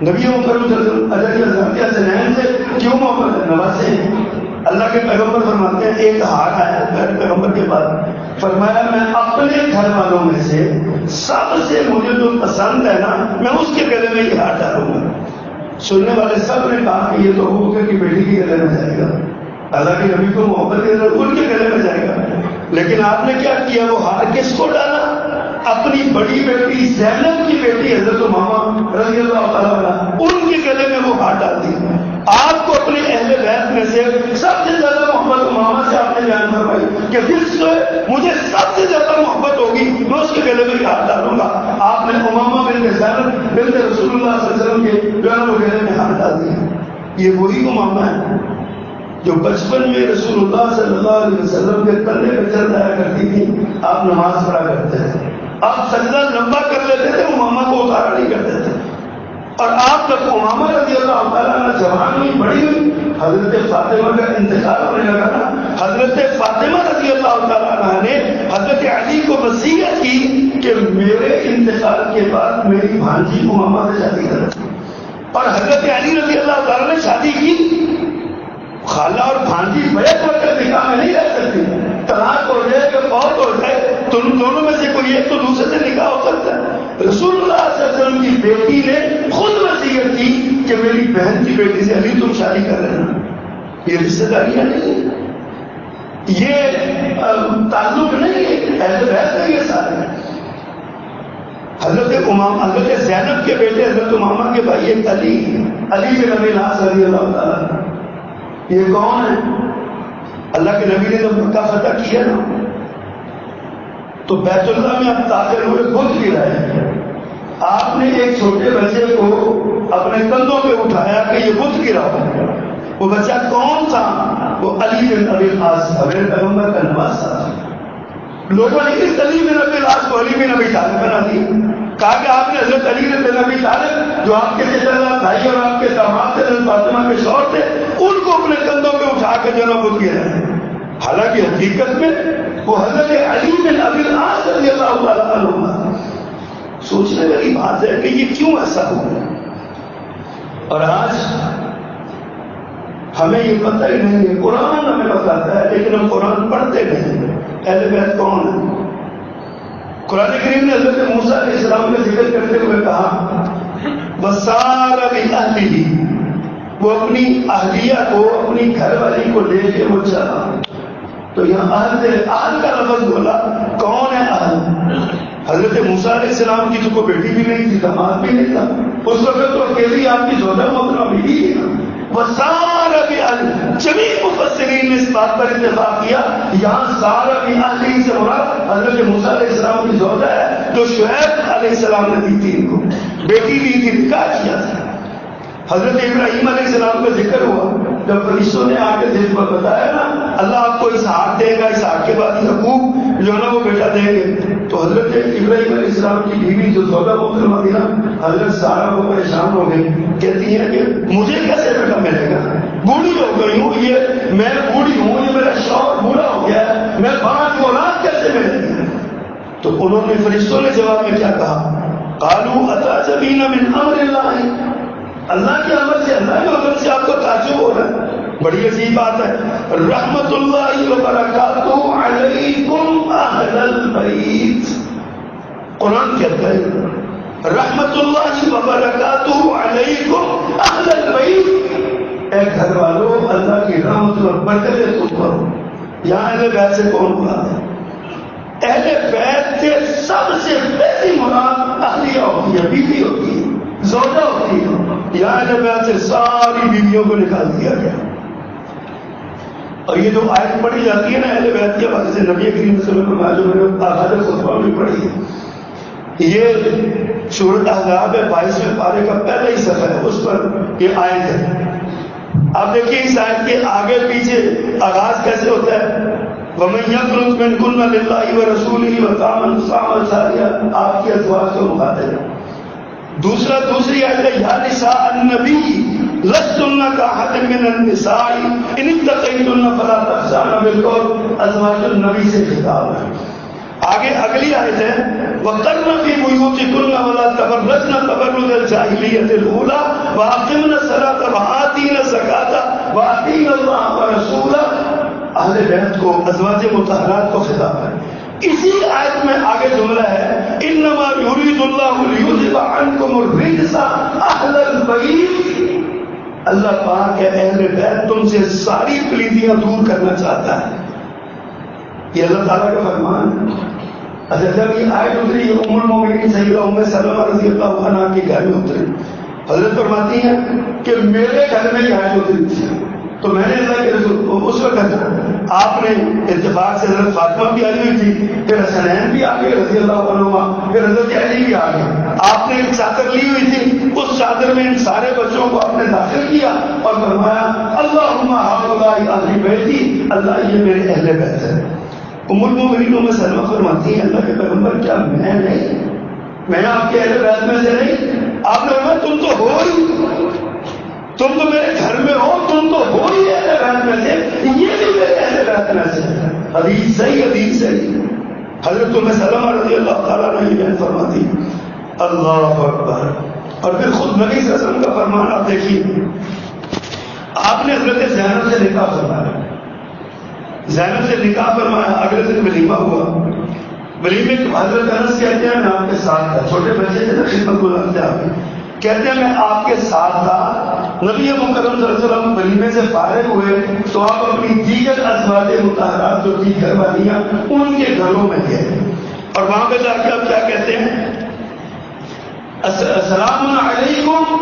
نبی مکرم صلی اللہ علیہ وسلم حسنین سے کیوں محبت ہے؟ نواسے ہیں۔ اللہ کے پیغمبر فرماتے ہیں ایک ہار آیا میرے پیغمبر کے بعد، فرمایا میں اپنے گھر والوں میں سے سب سے مجھے جو پسند ہے نا، میں اس کے گلے میں یہ ہار ڈالوں گا۔ سننے والے سب نے کہا کہ یہ تو ابو بکر کی بیٹی کے گلے میں جائے گا، اللہ کے نبی کو محبت کے ان کے گلے میں جائے گا۔ لیکن آپ نے کیا کیا؟ وہ ہار کس کو ڈالا؟ اپنی بڑی بیٹی زینب کی بیٹی حضرت امامہ رضی اللہ تعالیٰ عنہ، ان کے گلے میں وہ ہار ڈال دی۔ آپ کو اپنے اہل بیت میں سے سب سے زیادہ محبت امامہ سے آپ نے بیان فرمائی کہ جس سے مجھے سب سے زیادہ محبت ہوگی میں اس کے گلے میں ہاتھ ڈالوں گا۔ آپ نے امامہ بنت زینب بنت رسول اللہ صلی اللہ علیہ وسلم کے جو ہے وہ گلے میں ہاتھ ڈال دیا۔ یہ وہی امامہ ہے جو بچپن میں رسول اللہ صلی اللہ علیہ وسلم کے تلے پہ چل جایا کرتی تھی، آپ نماز پڑھا کرتے تھے، آپ سجدہ لمبا کر لیتے تھے، امامہ کو اتارا نہیں کرتے تھے، اور آپ جب امامہ رضی اللہ تعالیٰ عنہ جوان ہوئی، بڑی ہوئی، حضرت فاطمہ کا انتقال ہونے لگا نا، حضرت فاطمہ رضی اللہ تعالیٰ عنہ نے حضرت علی کو وصیت کی کہ میرے انتقال کے بعد میری بھانجی امامہ سے شادی کرے، اور حضرت علی رضی اللہ تعالیٰ نے شادی کی۔ خالہ اور بھانجی بیک وقت نکاح میں نہیں رہ سکتی. طلاق ہو جائے کہ فوت ہو جائے تو ان دونوں میں سے کوئی ایک تو دوسرے سے نکاح ہو سکتا ہے. رسول اللہ صلی اللہ علیہ وسلم کی بیٹی نے خود وصیت کی کہ میری بہن کی بیٹی سے علی تم شادی کر لینا. یہ رشتہ داریاں نہیں، یہ تعلق نہیں ہے، اہل بیت ہے یہ سارے. حضرت زینب کے بیٹے حضرت امامہ کے بھائی ایک علی بن ابی العاص رضی اللہ تعالیٰ. یہ کون ہے؟ اللہ کے نبی نے جب مکہ فتح کیا نا تو بیت اللہ میں اب داخل ہوئے بت گرائے. آپ نے ایک چھوٹے بچے کو اپنے کندھوں پہ اٹھایا کہ یہ بت گراؤ. وہ بچہ کون تھا؟ وہ علی بن ابی العاص میرے پیغمبر کا نواز تھا. لوگوں نے اس علی بن ابی العاص کو علی بن ابی طالب بنا دی. کہا کہ آپ نے حضرت علی بن ابی طالب جو آپ کے چچا بھائی اور آپ کے داماد تھے حضرت فاطمہ کے شوہر تھے ان کو اپنے کندھوں پہ اٹھا کے جو بت گرایا. حالانکہ حقیقت میں وہ حضرت علی بن ابی العاص رضی اللہ تعالیٰ عنہ. سوچنے والی بات ہے کہ یہ کیوں ایسا ہوا. اور آج ہمیں یہ پتہ ہی نہیں ہے. قرآن ہمیں بتاتا ہے لیکن ہم قرآن پڑھتے نہیں. اہل بیت کون ہے؟ قرآن کریم نے حضرت موسیٰ علیہ السلام کا ذکر کرتے ہوئے کہا وَسَارَ بِأَهْلِهِ، وہ اپنی اہلیہ کو اپنی گھر والی کو لے کے وہ چلا. تو یہاں اہل کا لفظ بولا. کون ہے اہل؟ حضرت موسیٰ علیہ السلام کی تو کوئی بیٹی بھی نہیں تھی، داماد بھی نہیں تھا. اس وقت تو اکیلی آپ کی زوجہ محترمہ بیوی تھی. وَسَارَ بِأَهْلِهِ، جمیع مفسرین نے اس بات پر اتفاق کیا یہاں سارا بِأَهْلِهِ سے مراد حضرت موسیٰ علیہ السلام کی زوجہ ہے جو شعیب علیہ السلام نے دی تھی. ان کو بیٹی دی تھی، نکاح کیا تھا. حضرت ابراہیم علیہ السلام کا ذکر ہوا جب فرشتوں نے آ کے دل پر بتایا نا اللہ آپ کو اسحاق دے گا، اسحاق کے بعد یعقوب جو ہے نا وہ بیٹا دیں گے. تو حضرت ابراہیم علیہ السلام کی بیوی جو زوجہ محترمہ تھی نا حضرت سارا کو پریشان ہو گئی. کہتی ہیں کہ مجھے کیسے بیٹا ملے گا؟ بوڑھی ہو گئی ہوں، یہ میں بوڑھی ہوں، یہ میرا شوہر بوڑھا ہو گیا ہے، میں 5 اولاد کیسے ملے گی؟ تو انہوں نے فرشتوں نے جواب میں کیا کہا؟ قالوا اتعجبین من امر اللہ، اللہ کے امر سے، اللہ کے امر سے آپ کو تعجب ہو رہا ہے. بڑی عجیب بات ہے. رحمت اللہ وبرکاتہ علیکم اہل البیت. قرآن کہتا ہے رحمت اللہ وبرکاتہ علیکم اہل البیت، اے گھر والوں اللہ کی رحمت اور برکتیں تم پر. یہاں اہل بیت سے کون مراد ہے؟ اہل بیت سے سب سے پہلی مراد اہلیہ ہوتی ہے، بیوی ہوتی ہے، زوجہ ہوتی ہے. یہاں اہل بیت سے ساری بیویوں کو نکال دیا گیا. اور یہ جو آیت پڑھی جاتی ہے نا اہل بیت کے حوالے سے نبی کریم صلی اللہ علیہ وسلم جو میں نے آغاز خطبہ میں پڑھی ہے، یہ سورۃ احزاب 22ویں پارے کا پہلا ہی صفحہ ہے، اس پر یہ آیت ہے. آپ دیکھیے اس آیت کے آگے پیچھے آغاز کیسے ہوتا ہے. وَمَن يَقْنُتْ مِنكُنَّ لِلَّهِ وَرَسُولِهِ وَتَعْمَلْ صَالِحًا صَالِحًا، آپ کی ازواج کو مخاطب ہے. دوسری آیت ہے یا نساء النبی لستن کاحد من النساء ان اتقیتن فلا تخضعن بالقول، ازواج النبی سے خطاب ہے. آگے اگلی آیت ہے وَقَرْنَ فِي بُيُوتِكُنَّ وَلَا تَبَرَّجْنَ تَبَرُّجَ الْجَاهِلِيَّةِ الْأُولَىٰ وَأَقِمْنَ الصَّلَاةَ وَآتِينَ الزَّكَاةَ وَأَطِيعْنَ اللَّهَ وَرَسُولَهُ. اہل بیت کو، ازواج مطہرات کو خطاب ہے. اسی آیت میں آگے جملہ ہے انما یرید اللہ لیذهب عنکم الرجس اہل البیت، اللہ پاک ہے اہل بیت تم سے ساری پلیدیاں دور کرنا چاہتا ہے. یہ اللہ تعالیٰ کا فرمان ہے. اچھا جب یہ آیت اتری ام المومنین سیدہ ام سلمہ رضی اللہ عنہا کے گھر میں اتری، حضرت فرماتی ہیں کہ میرے گھر میں یہ آیت اتری تھی تو میں نے اللہ کے رسول اس وقت آپ نے اتفاق سے حضرت فاطمہ بھی آئی ہوئی تھی، پھر حسنین بھی آ گئے رضی اللہ عنہما، پھر حضرت علی بھی آ گئے. آپ نے ایک چادر لی ہوئی تھی، اس چادر میں ان سارے بچوں کو آپ نے داخل کیا اور فرمایا اللہم ہؤلاء اہل بیتی، اللہ یہ میرے اہل بیت ہے. ام المؤمنین ام سلمہ فرماتی ہیں اللہ کے پیغمبر کیا میں نہیں، میں آپ کے اہل بیت میں سے نہیں؟ آپ نے فرمایا تم تو ہو ہی، تم تو میرے گھر میں ہو، تم تو ہو ہی اہل بیت میں سے، یہ بھی میرے اہل بیت میں سے. حدیث صحیح، حدیث صحیح. حضرت ام سلمہ رضی اللہ تعالیٰ نے یہ فرماتی اللہ اکبر. اور پھر خود نبی صلی اللہ علیہ وسلم کا فرمان آپ دیکھیے آپ نے حضرت زینب سے نکاح فرمایا، زینب سے نکاح فرمایا، اگلے دن ولیمہ ہوا، ولیمے حضرت انس کہتے ہیں میں آپ کے ساتھ تھا، چھوٹے بچے تھے نا، خدمت گزار تھے آپ کہتے ہیں میں آپ کے ساتھ تھا، نبی مکرم صلی اللہ علیہ وسلم ولیمے سے فارغ ہوئے تو آپ اپنی دیگر ازواج مطہرات جو تھی گھر والیاں ان کے گھروں میں گئے اور وہاں پہ جا کے آپ کیا کہتے ہیں، السلام علیکم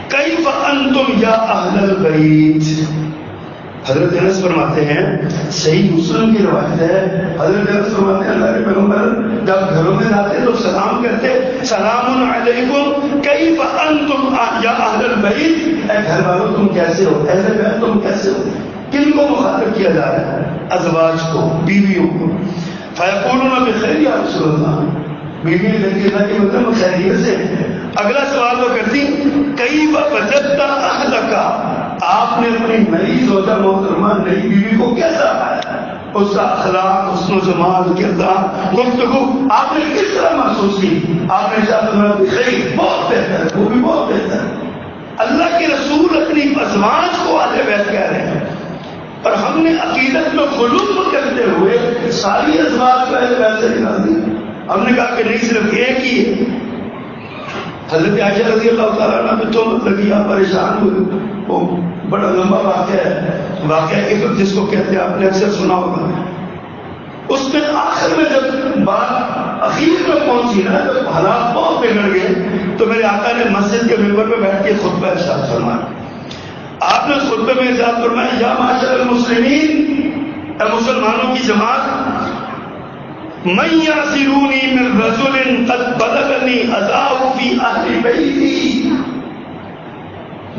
کیف انتم یا اہل البیت۔ حضرت انس فرماتے ہیں، صحیح مسلم کی روایت ہے، حضرت انس فرماتے ہیں اللہ کے پیغمبر جب گھروں میں جاتے تو سلام کرتے، سلام علیکم کیف انتم یا اہل البیت، اے گھر والوں تم کیسے ہو، اہل بیت تم کیسے ہو۔ کن کو مخاطب کیا جا رہا ہے؟ ازواج کو، بیویوں کو۔ فیقولون بخیر یا رسول اللہ، بیوی لڑکی اللہ کے مطلب خیریت سے۔ اگلا سوال وہ کرتی کیف وجدت اہلک، آپ نے اپنی نئی زوجہ محترمہ نئی بیوی کو کیسا پایا، اس کا اخلاق، حسن و جمال، کردار، گفتگو آپ نے کس طرح محسوس کی؟ آپ نے خیر بہت بہتر، وہ بھی بہت بہتر۔ اللہ کے رسول اپنی ازواج کو اہل بیت کہہ رہے ہیں اور ہم نے عقیدت میں غلو کرتے ہوئے ساری ازواج کو اہل بیت سے نکال دی۔ ہم نے کہا کہ نہیں صرف ایک ہی ہے۔ حضرت عائشہ رضی اللہ تعالیٰ عنہ پہ تہمت لگی، آپ پریشان ہوئے، وہ بڑا لمبا واقعہ ہے، واقعہ عفت جس کو کہتے ہیں، آپ نے اکثر سنا ہوگا۔ اس میں آخر میں جب بات اخیر میں پہنچی نا، جب حالات بہت بگڑ گئے تو میرے آقا نے مسجد کے ممبر پہ بیٹھ کے خطبہ ارشاد فرمایا۔ آپ نے اس خطبے میں ارشاد فرمایا، یا معاشر المسلمین، اے مسلمانوں کی جماعت، من یعصرونی من رجل قد بلغنی اذاہ فی اہل بیتی،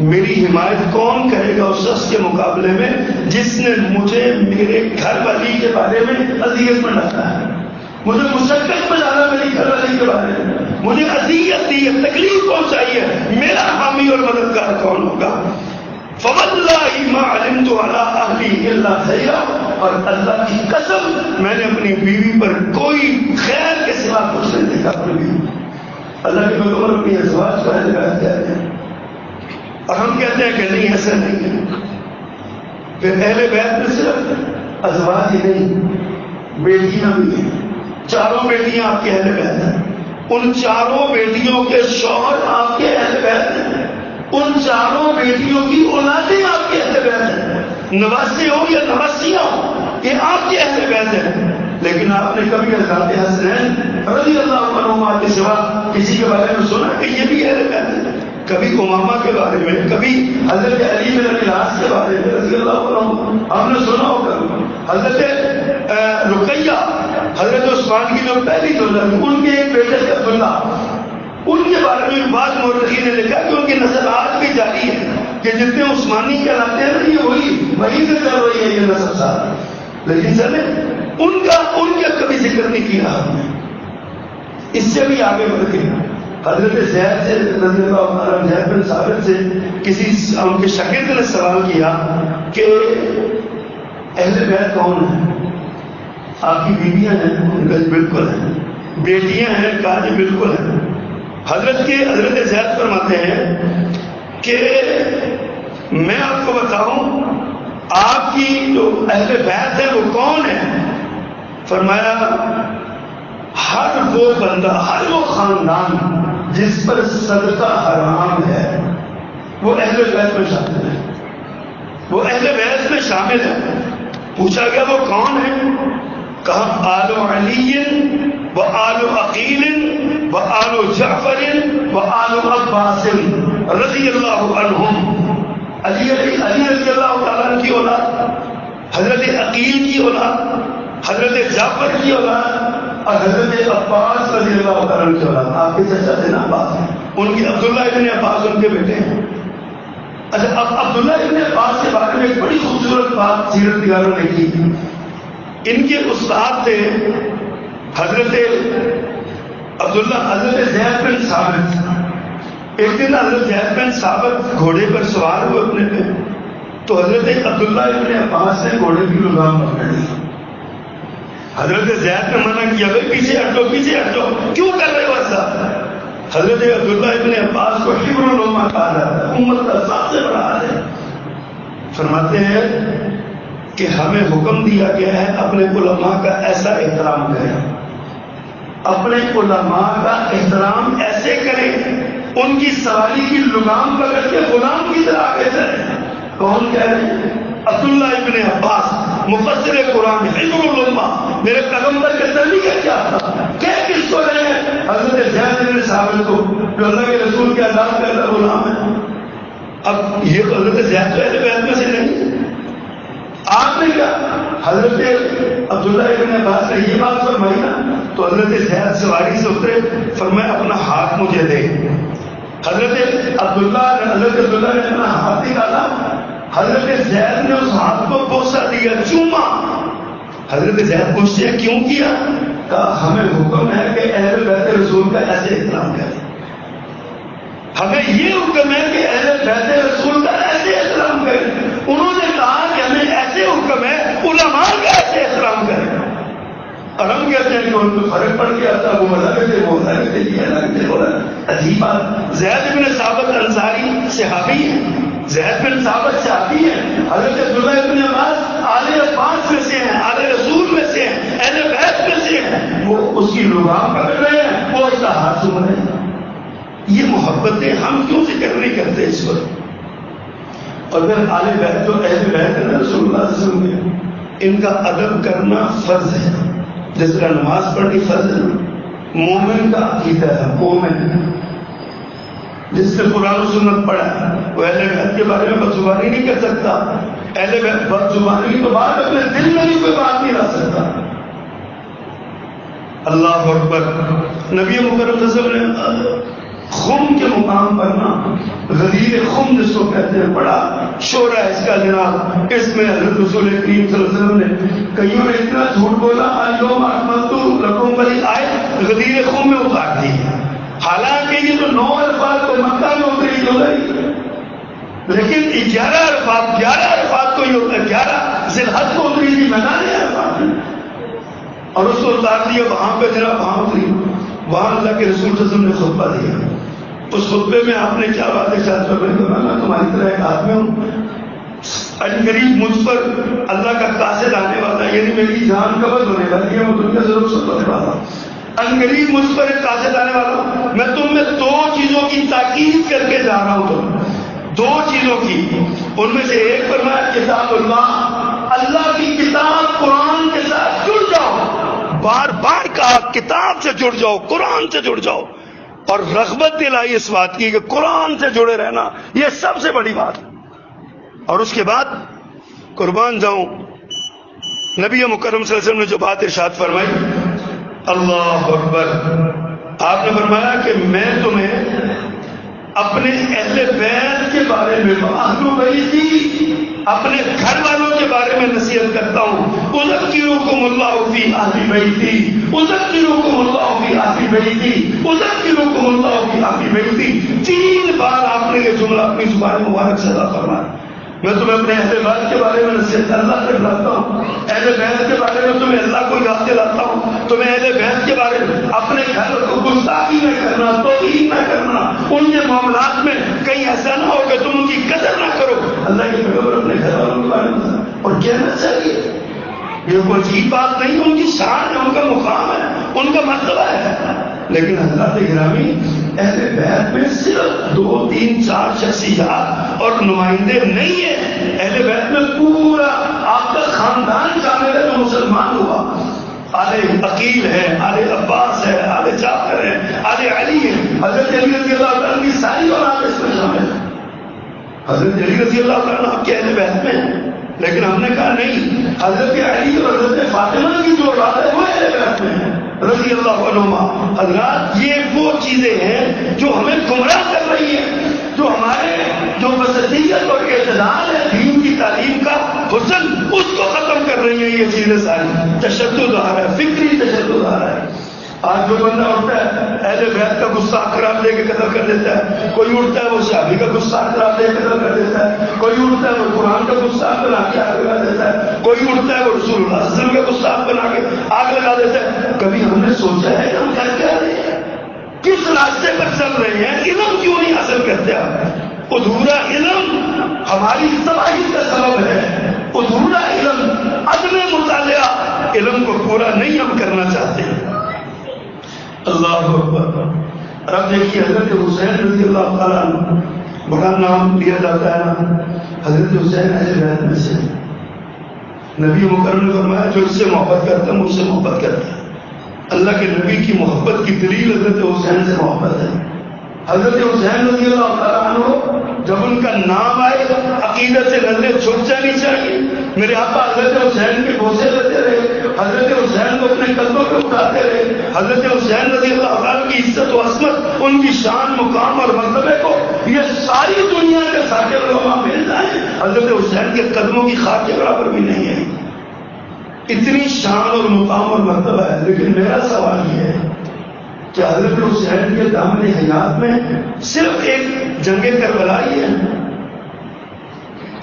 میری حمایت کون کرے گا اس شخص کے مقابلے میں جس نے مجھے میرے گھر والی کے بارے میں اذیت میں ڈالا ہے، مجھے مشقت میں ڈالا میری گھر والی کے بارے میں، مجھے اذیت دی ہے، تکلیف پہنچائی ہے، میرا حامی اور مددگار کون ہوگا؟ فواللہ ما علمت علی اہلی الا خیرا، اور اللہ کی قسم میں نے اپنی بیوی پر کوئی خیر کے سوا کچھ نہیں دیکھا۔ اپنی بیوی، اللہ کے پیغمبر اپنی ازواج کو اہل بیت کہتے ہیں اور ہم کہتے ہیں کہ نہیں ایسا نہیں ہے۔ پھر اہل بیت میں صرف ازواج ہی نہیں، بیٹیاں بھی ہیں، چاروں بیٹیاں آپ کے اہل بیت ہیں، ان چاروں بیٹیوں کے شوہر آپ کے اہل بیت ہیں، ان چاروں بیٹیوں کی اولادیں آپ کے اہل بیت ہیں، نواسے ہو یا نواسیاں ہو، یہ آپ کے اہل بیت ہیں۔ لیکن آپ نے کبھی حضرت حسنین رضی اللہ عنہما کے سوا کسی کے بارے میں سنا کہ یہ بھی اہل بیت ہے؟ کبھی امامہ کے بارے میں، کبھی حضرت علی بن ابی طالب کے بارے میں رضی اللہ عنہ آپ نے سنا ہوگا، حضرت رقیہ، حضرت عثمان کی جو پہلی دولت، ان کے ایک بیٹے تھے عبداللہ، ان کے بارے میں بعض مورخین نے لکھا کہ ان کی نسل آج بھی جاری ہے، کہ جتنے عثمانی کہلاتے ہیں یہ وہی سے چل رہی ہے یہ نسل سارا۔ لیکن سر ان کا کبھی ذکر نہیں کیا ہم نے۔ اس سے بھی آگے بڑھ کے حضرت زید سے رضی اللہ عنہ، زید بن ثابت سے کسی ان کے شاگرد نے سوال کیا کہ اہل بیت کون ہیں؟ آپ کی بیویاں ہیں؟ ان کا بالکل ہیں۔ بیٹیاں ہیں؟ کہا جی بالکل ہیں۔ حضرت زید فرماتے ہیں کہ میں آپ کو بتاؤں آپ کی جو اہل بیت ہے وہ کون ہے؟ فرمایا ہر وہ بندہ، ہر وہ خاندان جس پر صدقہ حرام ہے وہ اہل بیت میں شامل ہے، وہ اہل بیت میں شامل ہے۔ پوچھا گیا وہ کون ہے؟ کہا آل علی و آل عقیل و آل جعفر و آل عباس رضی اللہ عنہم، علی رضی اللہ تعالیٰ کی اولاد، حضرت عقیل کی اولاد، حضرت جعفر کی اولاد اور حضرت عباس رضی اللہ تعالیٰ کی اولاد۔ آپ کے چچا تھے نا عباس، ان کی عبداللہ ابن عباس ان کے بیٹے ہیں۔ اچھا، اب عبداللہ ابن عباس کے بارے میں ایک بڑی خوبصورت بات سیرت نگاروں نے کی۔ ان کے استاد تھے حضرت زید بن ثابت۔ ایک دن حضرت زید بن ثابت گھوڑے پر سوار ہوئے اپنے پہ، تو حضرت عبداللہ ابن عباس نے گھوڑے کی لگام پکڑ لی۔ حضرت زید نے منع کیا، بھائی پیچھے ہٹو، پیچھے ہٹو، کیوں کر رہے ہو ایسا؟ حضرت عبداللہ ابن عباس کو حبر الامہ کہا جاتا ہے، امت کا سب سے بڑا عالم۔ فرماتے ہیں کہ ہمیں حکم دیا گیا ہے اپنے علماء کا ایسا احترام کریں، اپنے علماء کا احترام ایسے کریں، ان کی سواری کی لگام پکڑ کے غلام کی طرح آگے چلیں۔ کون کہہ رہے ہیں؟ عبداللہ ابن عباس مفسر قرآن حبر الامہ، میرے پیغمبر کے طریقہ کیا تھا؟ کہہ کس کو رہے ہیں؟ حضرت زید بن ثابت کو، جو اللہ کے رسول کے آزاد کردہ غلام ہے۔ اب یہ تو حضرت زید تو اہل بیت میں سے نہیں، آپ نے کیا حضرت عبداللہ ابن عباس نے یہ بات فرمائی نا، تو حضرت زید سواری سے اترے، فرمایا اپنا ہاتھ مجھے دے۔ حضرت عبداللہ نے اپنا ہاتھ نکالا، حضرت زید نے اس ہاتھ کو بوسہ دیا، چوما۔ حضرت زید پوچھتے ہیں کیوں کیا؟ کہا ہمیں حکم ہے کہ اہل بیت رسول کا ایسے احترام کریں، ہمیں یہ حکم ہے کہ اہل بیت رسول کا ایسے احترام کریں۔ انہوں نے کہا کہ ہمیں ایسے حکم ہے علماء کا ایسے احترام کریں، اور ہم کہتے ہیں کہ ان کو فرق پڑ گیا تھا، وہ الگ تھے، وہ الگ تھے، یہ الگ تھے، وہ الگ۔ عجیب بات، زید بن ثابت انصاری صحابی ہیں، زید بن ثابت صحابی ہیں، حضرت عبداللہ ابن عباس آل عباس میں سے ہیں، آل رسول میں سے ہیں، اہل بیت میں سے ہیں، وہ اس کی لگام پکڑ رہے ہیں، وہ اس کا ہاتھ سن رہے ہیں۔ یہ محبتیں ہم کیوں ذکر نہیں کرتے اس وقت؟ اور پھر آل بیت جو اہل بیت ہے رسول اللہ صلی اللہ علیہ وسلم کے، ان کا ادب کرنا فرض ہے، جس طرح نماز پڑھنی فرض ہے۔ مومن کا عقیدہ ہے، مومن جس نے قرآن و سنت پڑھا وہ اہل بیت کے بارے میں بدزبانی نہیں کر سکتا۔ اہل بیت بدزبانی کی تو بات اپنے دل میں بھی کوئی بات نہیں لا سکتا۔ اللہ اکبر۔ نبی مکرم صلی اللہ علیہ وسلم نے خم کے مقام پر نا، غدیر خم جس کو کہتے ہیں، بڑا شور ہے اس کا جناب، اس میں حضرت رسول کریم صلی اللہ علیہ وسلم نے کئیوں نے اتنا جھوٹ بولا، اليوم اکملت لکم والی آیت غدیر خم میں اتار دی، حالانکہ یہ جو 9 الفاظ تو مکہ میں اتری جو گئی، لیکن 11 الفاظ کو یہ ہوتا ہے، 11 ذی الحج کو اتری تھی میدان عرفات میں، اور اس کو اتار دیا وہاں پہ، جناب وہاں اتری، وہاں اللہ کے رسول صلی اللہ علیہ وسلم نے خطبہ دیا۔ اس خطبے میں آپ نے کیا بات ہے؟ شاید میں تمہاری طرح ایک آدمی ہوں، عنقریب مجھ پر اللہ کا قاصد آنے والا، یعنی میری جان قبض ہونے والی ہے، وہ دنیا سے رخصت ہونے والا، عنقریب مجھ پر ایک قاصد آنے والا ہوں، میں تم میں 2 چیزوں کی تاکید کر کے جا رہا ہوں، تم 2 چیزوں کی، ان میں سے ایک فرمایا کتاب اللہ، اللہ کی کتاب قرآن کے ساتھ جڑ جاؤ، بار بار کہا کتاب سے جڑ جاؤ، قرآن سے جڑ جاؤ، اور رغبت دلائی اس بات کی کہ قرآن سے جڑے رہنا یہ سب سے بڑی بات ہے۔ اور اس کے بعد قربان جاؤں، نبی مکرم صلی اللہ علیہ وسلم نے جو بات ارشاد فرمائی، اللہ اکبر، آپ نے فرمایا کہ میں تمہیں اپنے اہل بیت کے بارے میں، اہل بیتی، اپنے گھر والوں کے بارے میں نصیحت کرتا ہوں، اذکرکم اللہ فی اہل بیتی، اذکرکم اللہ فی اہل بیتی، اذکرکم اللہ فی اہل بیتی، 3 بار آپ نے یہ جملہ اپنی زبان مبارک سے ادا فرمایا۔ میں تمہیں اپنے اہل بیت کے بارے میں نصیحت اللہ سے دلاتا ہوں، اہل بیت کے بارے میں تمہیں اللہ کو یاد دلاتا ہوں، تمہیں اہل بیت کے بارے میں اپنے گھر کو گستاخی نہ کرنا، توہین نہ کرنا، ان کے معاملات میں کہیں ایسا نہ ہو کہ تم ان کی قدر نہ کرو۔ اللہ کے پیغمبر اپنے گھر والوں کے بارے میں اور کہنا چاہیے، یہ کوئی عجیب بات نہیں، ان کی شان ہے، ان کا مقام ہے، ان کا مرتبہ ہے۔ لیکن حضرات گرامی، اہل بیت میں صرف 2 3 4 شخصیات اور نمائندے نہیں ہیں، اہل بیت میں پورا آپ کا خاندان شامل ہے جو مسلمان ہوا۔ آل عقیل ہے، آل عباس ہے، آل جعفر ہے، آل علی ہے، حضرت علی رضی اللہ عنہ کی ساری اولاد اس میں شامل ہے۔ حضرت علی رضی اللہ عنہ آپ کے اہل بیت میں ہیں، لیکن ہم نے کہا نہیں، حضرت علی اور حضرت فاطمہ کی جو اولاد ہے وہ اہل بیت میں ہے رضی اللہ عنہما۔ حضرات یہ وہ چیزیں ہیں جو ہمیں گمراہ کر رہی ہیں، جو ہمارے جو وسطیت اور اعتدال ہے، دین کی تعلیم کا حسن، اس کو ختم کر رہی ہیں یہ چیزیں ساری۔ تشدد آ رہا ہے، فکری تشدد آ رہا ہے۔ آج جو بندہ اٹھتا ہے اہل بیت کا گستاخ قرار دے کے قتل کر دیتا ہے، کوئی اٹھتا ہے وہ صحابی کا گستاخ قرار دے کے قتل کر دیتا ہے، کوئی اٹھتا ہے وہ قرآن کا گستاخ بنا کے آگ لگا دیتا ہے، کوئی اٹھتا ہے وہ رسول اللہ صلی اللہ علیہ وسلم کا گستاخ بنا کے آگ لگا دیتا ہے۔ کبھی ہم نے سوچا ہے کہ ہم کر کیا رہے ہیں؟ کس راستے پر چل رہے ہیں؟ علم کیوں نہیں حاصل کرتے آپ؟ ادھورا علم ہماری تباہی کا سبب ہے، ادھورا علم، عدم مطالعہ علم کو پورا نہیں ہم کرنا چاہتے۔ اللہ اکبر۔ اب دیکھیے حضرت حسین رضی اللہ تعالیٰ عنہ، بڑا نام لیا جاتا ہے نا، حضرت حسین اہل بیت میں سے، نبی مکرم نے فرمایا جو اس سے محبت کرتا ہے مجھ سے محبت کرتا ہے۔ اللہ کے نبی کی محبت کی دلیل حضرت حسین سے محبت ہے۔ حضرت حسین رضی اللہ تعالیٰ عنہ جب ان کا نام آئے عقیدت سے نظریں چھپ جانی چاہیے۔ میرے آقا حضرت حسین کے بوسے لیتے رہے، حضرت حسین کو اپنے قدموں پہ اٹھاتے رہے، حضرت حسین رضی اللہ تعالیٰ کی عزت و عظمت، ان کی شان، مقام اور مرتبے کو یہ ساری دنیا کے ذاکر علماء مل جائیں، حضرت حسین کے قدموں کی خاک کے برابر بھی نہیں ہے۔ اتنی شان اور مقام اور مرتبہ ہے۔ لیکن میرا سوال یہ ہے کہ حضرت حسین کے دامن حیات میں صرف ایک جنگ کربلا ہی ہے،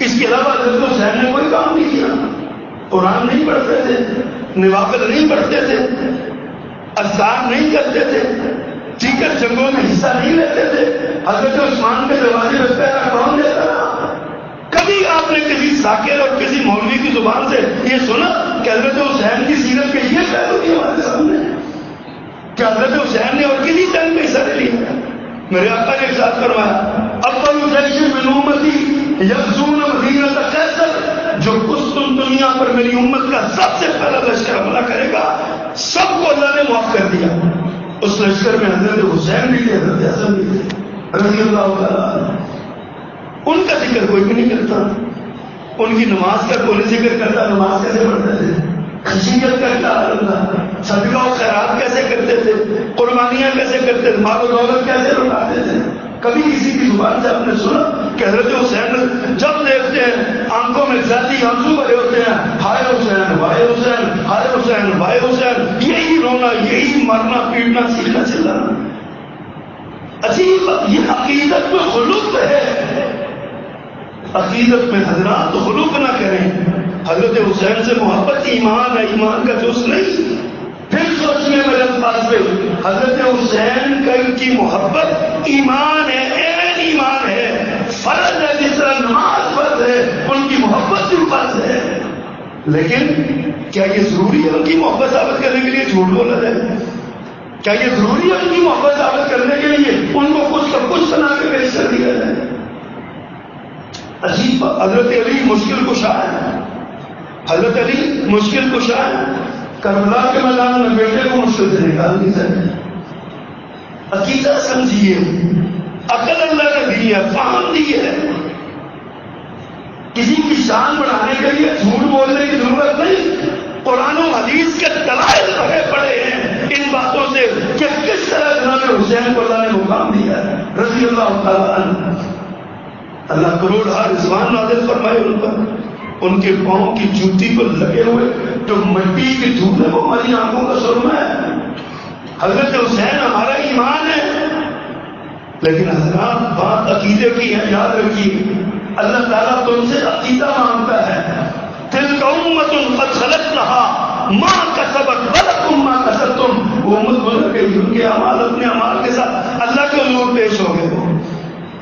اس کے علاوہ حضرت حسین نے کوئی کام نہیں کیا؟ قرآن نہیں پڑھتے تھے، نوافل نہیں پڑھتے تھے، اذکار نہیں کرتے تھے، دیگر جنگوں میں حصہ نہیں لیتے تھے۔ حضرت عثمان کے دروازے پہ پہرا کون دیتا رہا؟ کبھی آپ نے کسی ذاکر اور کسی مولوی کی زبان سے یہ سنا کہ حضرت حسین کی سیرت کے یہ پہلو بھی ہمارے سامنے ہے کہ حضرت حسین نے اور کسی جنگ میں حصہ نہیں لیا؟ میرے آقا نے ارشاد فرمایا اول جیش من امتی یغزون مدینہ قیصر، جو قسطنطنیہ پر میری امت کا سب سے پہلا لشکر حملہ کرے گا، سب کو اللہ نے معاف کر دیا۔ اس لشکر میں حضرت حسین بھی تھے، حضرت حسن بھی تھے رضی اللہ تعالیٰ۔ ان کا ذکر کوئی بھی نہیں کرتا، ان کی نماز کا کوئی ذکر کرتا، نماز کیسے پڑھتے تھے، خشیت کا کیا حال تھا، صدقہ و خیرات کیسے کرتے تھے، قربانیاں کیسے کرتے تھے، مال و دولت کیسے لوٹاتے تھے؟ کبھی کسی کی زبان سے آپ نے سنا کہ حضرت حسین جب دیکھتے ہیں آنکھوں میں ذاتی آنسو بھرے ہوتے ہیں، ہائے حسین بھائی حسین، ہائے حسین بھائی حسین، یہی رونا، یہی مرنا پیٹنا، سیکھنا چلانا؟ عجیب، یہ عقیدت میں خلوق ہے۔ عقیدت میں حضرات خلوق نہ کریں۔ حضرت حسین سے محبت ایمان ہے، ایمان کا جز نہیں۔ پھر سوچنے میرے پاس پہ حضرت حسین کا ان کی محبت ایمان ہے، عین ایمان ہے، فرض ہے، جس طرح نماز فرض ہے ان کی محبت بھی فرض ہے۔ لیکن کیا یہ ضروری ہے ان کی محبت ثابت کرنے کے لیے جھوٹ بولا جائے؟ کیا یہ ضروری ہے ان کی محبت ثابت کرنے کے لیے ان کو کچھ کا کچھ بنا کے پیش کر دیا جائے؟ عجیب۔ حضرت علی مشکل کشا ہے، حضرت علی مشکل کشا ہے، کربلا کے میدان میں بیٹے کو مشکل سے نکال نہیں سکتے۔ عقیدہ سمجھیے، عقل اللہ نے دی ہے، فہم دی ہے۔ کسی کی شان بڑھانے کے لیے جھوٹ بولنے کی ضرورت نہیں۔ قرآن و حدیث کے دلائل بھرے پڑے ہیں ان باتوں سے کہ کس طرح جناب حسین کو اللہ نے مقام دیا ہے رضی اللہ تعالیٰ عنہ۔ اللہ کروڑ ہار رضوان نازل فرمائے ان پر، ان کے پاؤں کی جوتی پر لگے ہوئے جو مٹی کی دھول ہے وہ ہماری آنکھوں کا سرما ہے۔ حضرت حسین ہمارا ایمان ہے۔ لیکن حضرات بات عقیدے کی ہے، یاد رکھیے اللہ تعالیٰ تم سے عقیدہ مانگتا ہے۔ تلک امت قد خلت لها ما کسبت ولکم ما کسبتم۔ وہ امت گزر گئی، ان کے اعمال اپنے اعمال کے ساتھ اللہ کے حضور پیش ہو گئے۔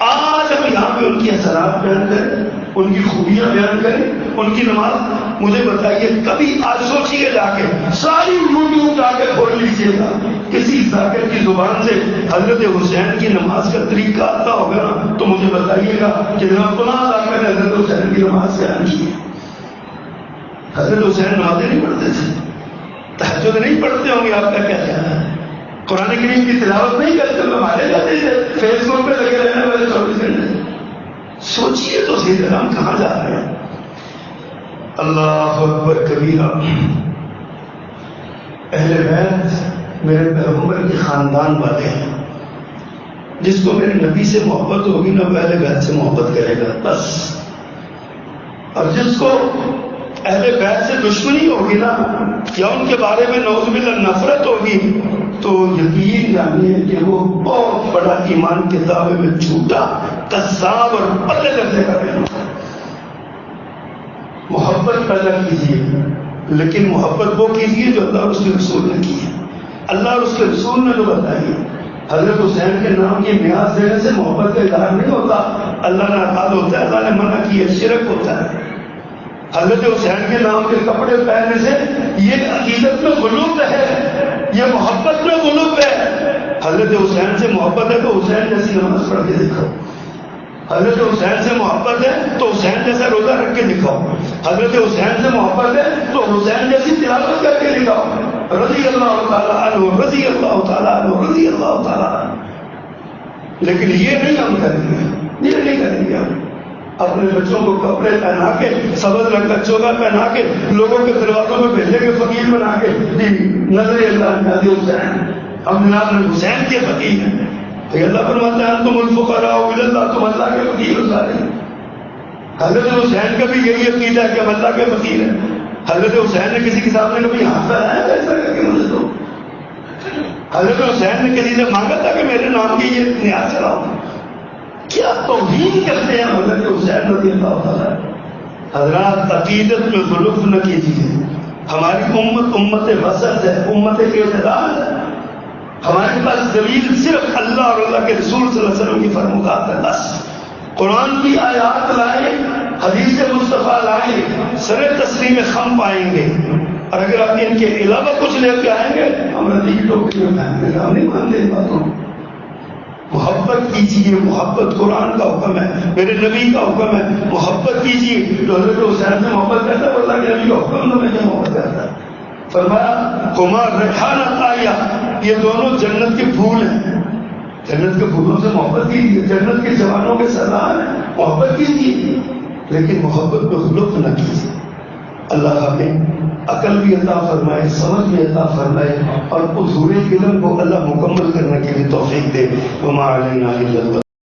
آج ہم یہاں پہ ان کی اثرات بیان کریں، ان کی خوبیاں بیان کریں، ان کی نماز۔ مجھے بتائیے کبھی آج سوچیے جا کے ساری یوٹیوب جا کے کھول لیجیے گا، کسی ذاکر کی زبان سے حضرت حسین کی نماز کا طریقہ آتا ہوگا نا تو مجھے بتائیے گا کہ جناب فلاں ذاکر نے حضرت حسین کی نماز بیان کی ہے۔ حضرت حسین نمازیں نہیں پڑھتے تھے، تہجد نہیں پڑھتے ہوں گے، آپ کا کیا خیال ہے؟ قرآن کریم کی تلاوت نہیں کرتے ہوئے مارے جاتے تھے، فیس بک پہ لگے رہنے والے 24 گھنٹے۔ سوچیے تو صحیح طرح ہم کہاں جا رہے ہیں۔ اللہ اکبر کبیرہ۔ اہل بیت میرے پیغمبر کے خاندان والے ہیں، جس کو میرے نبی سے محبت ہوگی نا وہ اہل بیت سے محبت کرے گا بس، اور جس کو اہل بیت سے دشمنی ہوگی نا یا ان کے بارے میں نعوذ باللہ نفرت ہوگی تو یقین جانیے کہ وہ بہت بڑا ایمان کے دعوے میں جھوٹا کذاب اور پلے کرنے کا ہے۔ محبت پیدا کیجیے، لیکن محبت وہ کیجیے جو اللہ اور اس کے رسول نے کی ہے۔ اللہ اور اس کے رسول نے جو بتائی حضرت حسین کے نام کی نیاز دینے سے محبت کا اظہار نہیں ہوتا، اللہ ناراض ہوتا ہے، اللہ نے منع کیا، شرک ہوتا ہے۔ حضرت حسین کے نام کے کپڑے پہننے سے یہ عقیدت میں غلوب ہے، یہ محبت میں غلوب ہے۔ حضرت حسین سے محبت ہے تو حسین جیسی نماز پڑھ کے دکھاؤ، حضرت حسین سے محبت ہے تو حسین جیسا روزہ رکھ کے دکھاؤ، حضرت حسین سے محبت ہے تو حسین جیسی تلاوت کر کے دکھاؤ، رضی اللہ تعالیٰ عنہ، رضی اللہ تعالیٰ عنہ، رضی اللہ تعالیٰ عنہ۔ لیکن یہ نہیں ہم کریں گے، یہ نہیں کریں گے ہم۔ اپنے بچوں کو کپڑے پہنا کے، سبز رنگ کا چوگا پہنا کے، لوگوں کے دروازوں میں بھیجے کے فقیر بنا کے، نظر اللہ نادی حسین، ہم جناب حسین کے فقیر ہیں۔ تو اللہ فرماتا ہے تم الفقراء الی اللہ، تم اللہ کے فقیر ہو سارے۔ حضرت حسین کا بھی یہی عقیدہ ہے کہ ہم اللہ کے فقیر ہیں۔ حضرت حسین نے کسی کے سامنے کبھی ہاتھ پھیلایا ایسا کر کے مجھے دو؟ حضرت حسین نے کسی سے مانگا تھا کہ میرے نام کی یہ نیاز چلاؤ؟ کیا توہین کرتے ہیں حضرت حسین رضی اللہ تعالیٰ۔ حضرات عقیدت میں غلوف نہ کیجیے، ہماری امت امت وسط ہے، امت اعتدال ہے، ہمارے پاس دلیل صرف اللہ اور اللہ کے رسول صلی اللہ علیہ وسلم کی فرمودات ہے بس۔ قرآن کی آیات لائیں، حدیث مصطفیٰ لائیں، سر تسلیم خم پائیں گے، اور اگر آپ ان کے علاوہ کچھ لے کے آئیں گے ہم ردی کی ٹوکری میں پہنیں گے، ہم نہیں مانتے ان باتوں۔ محبت کیجیے، محبت قرآن کا حکم ہے، میرے نبی کا حکم ہے، محبت کیجیے۔ جو حضرت حسین سے محبت کرتا ہے اللہ کے نبی کا حکم تو مجھے محبت کرتا ہے۔ فرمایا ہما ریحانۃ آیا، یہ دونوں جنت کے پھول ہیں، جنت کے پھولوں سے محبت کیجیے، جنت کے جوانوں کے سردار ہیں، محبت کیجیے، لیکن محبت میں غلط نہ کیجیے۔ اللہ ہمیں عقل بھی عطا فرمائے، سمجھ بھی عطا فرمائے، اور ادھورے علم کو اللہ مکمل کرنے کے لیے توفیق دے۔ وما علینا الا البلاغ۔